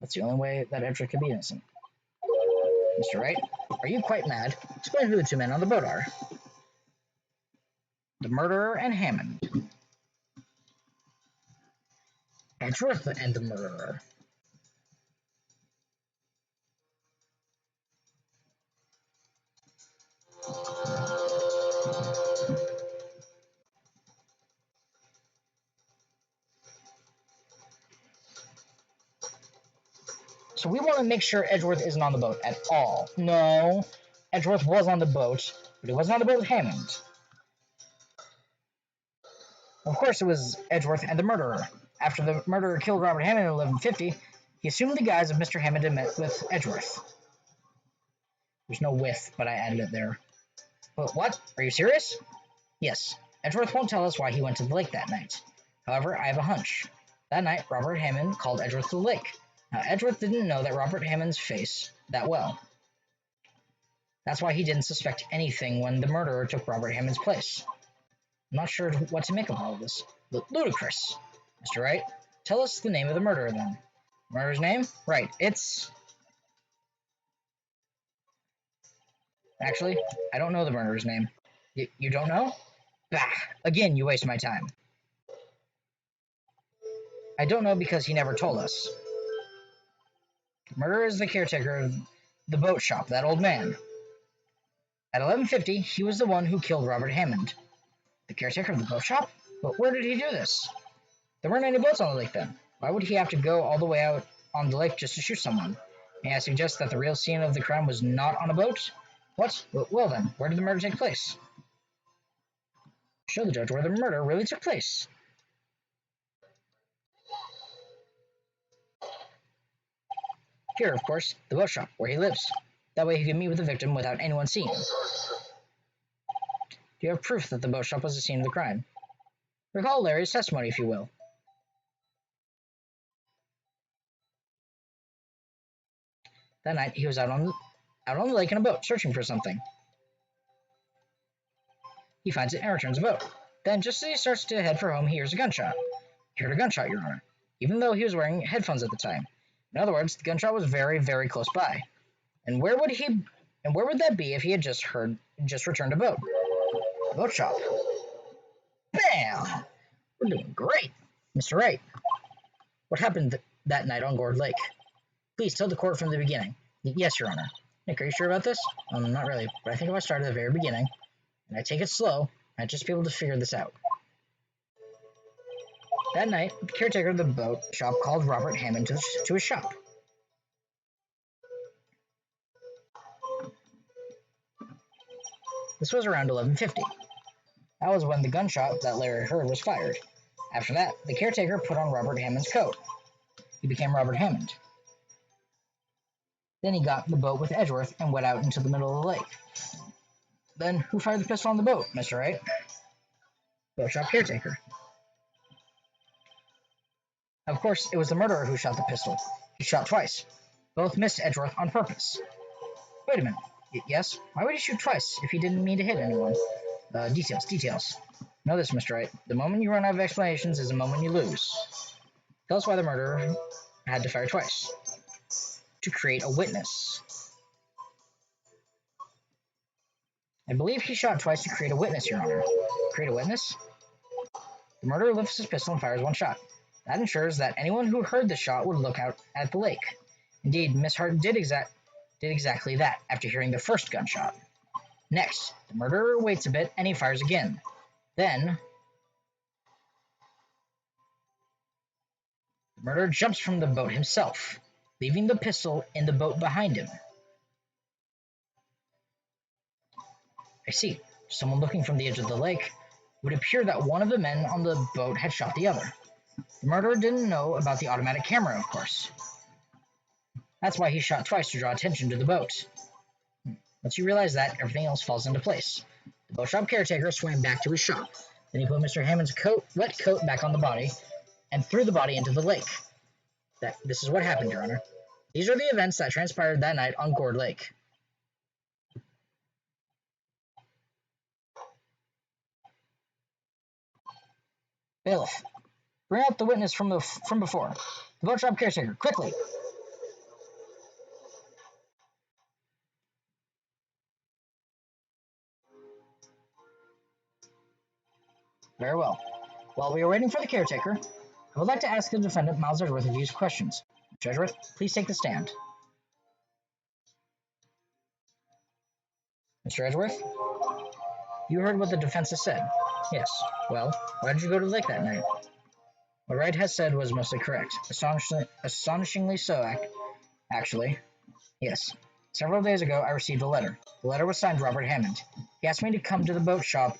That's the only way that Edgeworth could be innocent. Mr. Wright, are you quite mad? Explain who the two men on the boat are. The murderer and Hammond. Edgeworth and the murderer. So we want to make sure Edgeworth isn't on the boat at all. No, Edgeworth was on the boat, but he wasn't on the boat with Hammond. Of course it was Edgeworth and the murderer. After the murderer killed Robert Hammond at 11:50, he assumed the guise of Mr. Hammond and met with Edgeworth. There's no with, but I added it there. But what? Are you serious? Yes. Edgeworth won't tell us why he went to the lake that night. However, I have a hunch. That night, Robert Hammond called Edgeworth to the lake. Now, Edgeworth didn't know that Robert Hammond's face that well. That's why he didn't suspect anything when the murderer took Robert Hammond's place. I'm not sure what to make of all of this. Ludicrous. Mr. Wright, tell us the name of the murderer, then. Murderer's name? Right, it's... Actually, I don't know the murderer's name. You don't know? Bah! Again, you waste my time. I don't know because he never told us. The murderer is the caretaker of the boat shop, that old man. At 11:50, he was the one who killed Robert Hammond. The caretaker of the boat shop? But where did he do this? There weren't any boats on the lake then. Why would he have to go all the way out on the lake just to shoot someone? May I suggest that the real scene of the crime was not on a boat? What? Well then, where did the murder take place? Show the judge where the murder really took place. Here, of course, the boat shop, where he lives. That way he can meet with the victim without anyone seeing him. Do you have proof that the boat shop was the scene of the crime? Recall Larry's testimony, if you will. That night, he was out on the lake in a boat, searching for something. He finds it and returns the boat. Then, just as he starts to head for home, he hears a gunshot. He heard a gunshot, Your Honor, even though he was wearing headphones at the time. In other words, the gunshot was very, very close by. And where would that be if he had just returned a boat? The boat shop. Bam! We're doing great. Mr. Wright, what happened that night on Gourd Lake? Please tell the court from the beginning. Yes, Your Honor. Nick, are you sure about this? Not really, but I think if I start at the very beginning, and I take it slow, I might just be able to figure this out. That night, the caretaker of the boat shop called Robert Hammond to his shop. This was around 11:50. That was when the gunshot that Larry heard was fired. After that, the caretaker put on Robert Hammond's coat. He became Robert Hammond. Then he got in the boat with Edgeworth and went out into the middle of the lake. Then, who fired the pistol on the boat, Mr. Wright? Boat shop caretaker. Of course, it was the murderer who shot the pistol. He shot twice. Both missed Edgeworth on purpose. Wait a minute. Yes? Why would he shoot twice if he didn't mean to hit anyone? Details. Know this, Mr. Wright. The moment you run out of explanations is the moment you lose. Tell us why the murderer had to fire twice. To create a witness. I believe he shot twice to create a witness, Your Honor. Create a witness? The murderer lifts his pistol and fires one shot. That ensures that anyone who heard the shot would look out at the lake. Indeed, Miss Hart did exactly that after hearing the first gunshot. Next, the murderer waits a bit and he fires again. Then, the murderer jumps from the boat himself, leaving the pistol in the boat behind him. I see. Someone looking from the edge of the lake. It would appear that one of the men on the boat had shot the other. The murderer didn't know about the automatic camera, of course. That's why he shot twice to draw attention to the boat. Once you realize that, everything else falls into place. The boat shop caretaker swam back to his shop. Then he put Mr. Hammond's wet coat back on the body and threw the body into the lake. This is what happened, Your Honor. These are the events that transpired that night on Gourd Lake. Bailiff, bring out the witness from before. The boat shop caretaker, quickly! Very well. While we are waiting for the caretaker, I would like to ask the defendant, Miles Edgeworth, a few questions. Mr. Edgeworth, please take the stand. Mr. Edgeworth? You heard what the defense has said. Yes. Well, why did you go to the lake that night? What Wright has said was mostly correct. Astonishingly so, actually. Yes. Several days ago, I received a letter. The letter was signed Robert Hammond. He asked me to come to the boat shop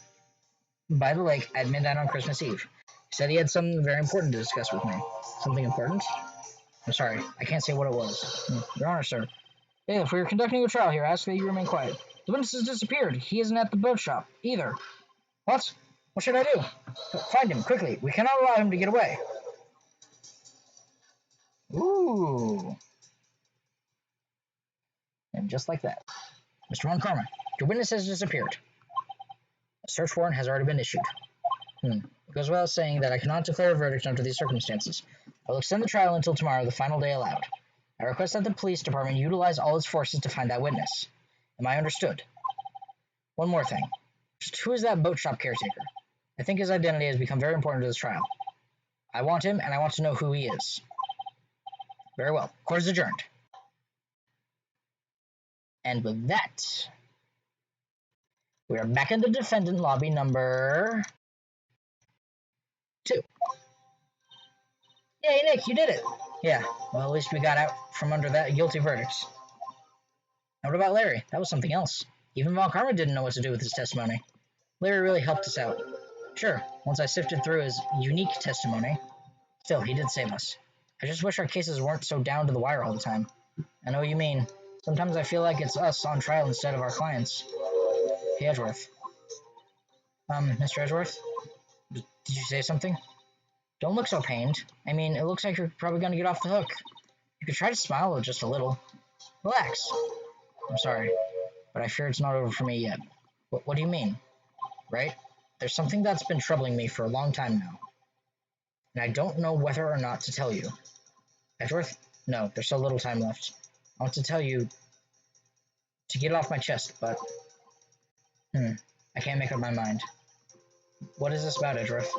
by the lake at midnight on Christmas Eve. He said he had something very important to discuss with me. Something important? I'm sorry, I can't say what it was. Your Honor, sir. Bailiff, we are conducting a trial here. I ask that you remain quiet. The witness has disappeared. He isn't at the boat shop, either. What? What should I do? Find him, quickly. We cannot allow him to get away. Ooh. And just like that. Mr. Von Karma, your witness has disappeared. A search warrant has already been issued. It goes without saying that I cannot declare a verdict under these circumstances. I will extend the trial until tomorrow, the final day allowed. I request that the police department utilize all its forces to find that witness. Am I understood? One more thing. Just who is that boat shop caretaker? I think his identity has become very important to this trial. I want him, and I want to know who he is. Very well. Court is adjourned. And with that, we are back in the defendant lobby number 2. Yay, Nick, you did it! Yeah, well, at least we got out from under that guilty verdict. Now what about Larry? That was something else. Even Von Karma didn't know what to do with his testimony. Larry really helped us out. Sure, once I sifted through his unique testimony. Still, he did save us. I just wish our cases weren't so down to the wire all the time. I know what you mean. Sometimes I feel like it's us on trial instead of our clients. Hey, Edgeworth. Mr. Edgeworth? Did you say something? Don't look so pained. I mean, it looks like you're probably going to get off the hook. You could try to smile just a little. Relax. I'm sorry, but I fear it's not over for me yet. What do you mean? Right? There's something that's been troubling me for a long time now. And I don't know whether or not to tell you. Edgeworth? No, there's so little time left. I want to tell you to get it off my chest, but I can't make up my mind. What is this about, Edgeworth?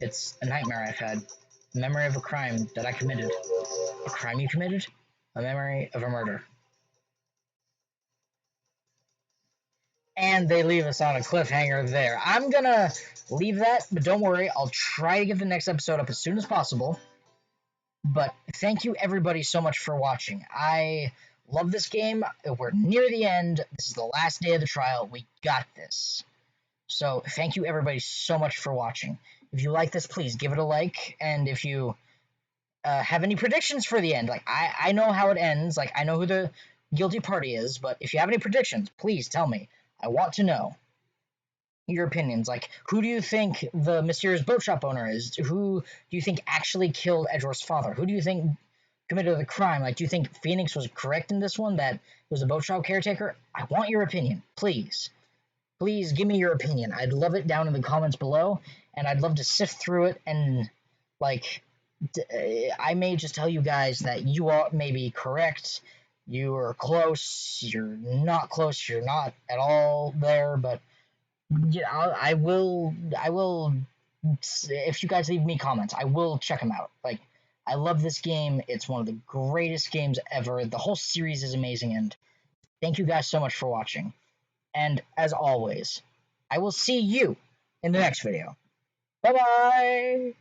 It's a nightmare I've had. A memory of a crime that I committed. A crime you committed? A memory of a murder. And they leave us on a cliffhanger there. I'm gonna leave that, but don't worry, I'll try to get the next episode up as soon as possible. But thank you everybody so much for watching. I love this game. We're near the end. This is the last day of the trial. We got this. So thank you everybody so much for watching. If you like this, please give it a like. And if you have any predictions for the end, like I know how it ends. Like I know who the guilty party is. But if you have any predictions, please tell me. I want to know. your opinions. Like, who do you think the mysterious boat shop owner is? Who do you think actually killed Edgeworth's father? Who do you think committed the crime? Like, do you think Phoenix was correct in this one, that it was a boat shop caretaker? I want your opinion, please. Please give me your opinion. I'd love it down in the comments below, and I'd love to sift through it and, like, I may just tell you guys that you all may be correct, you are close, you're not close, you're not at all there, but yeah, I will. If you guys leave me comments, I will check them out. Like, I love this game. It's one of the greatest games ever. The whole series is amazing, and thank you guys so much for watching. And as always, I will see you in the next video. Bye bye.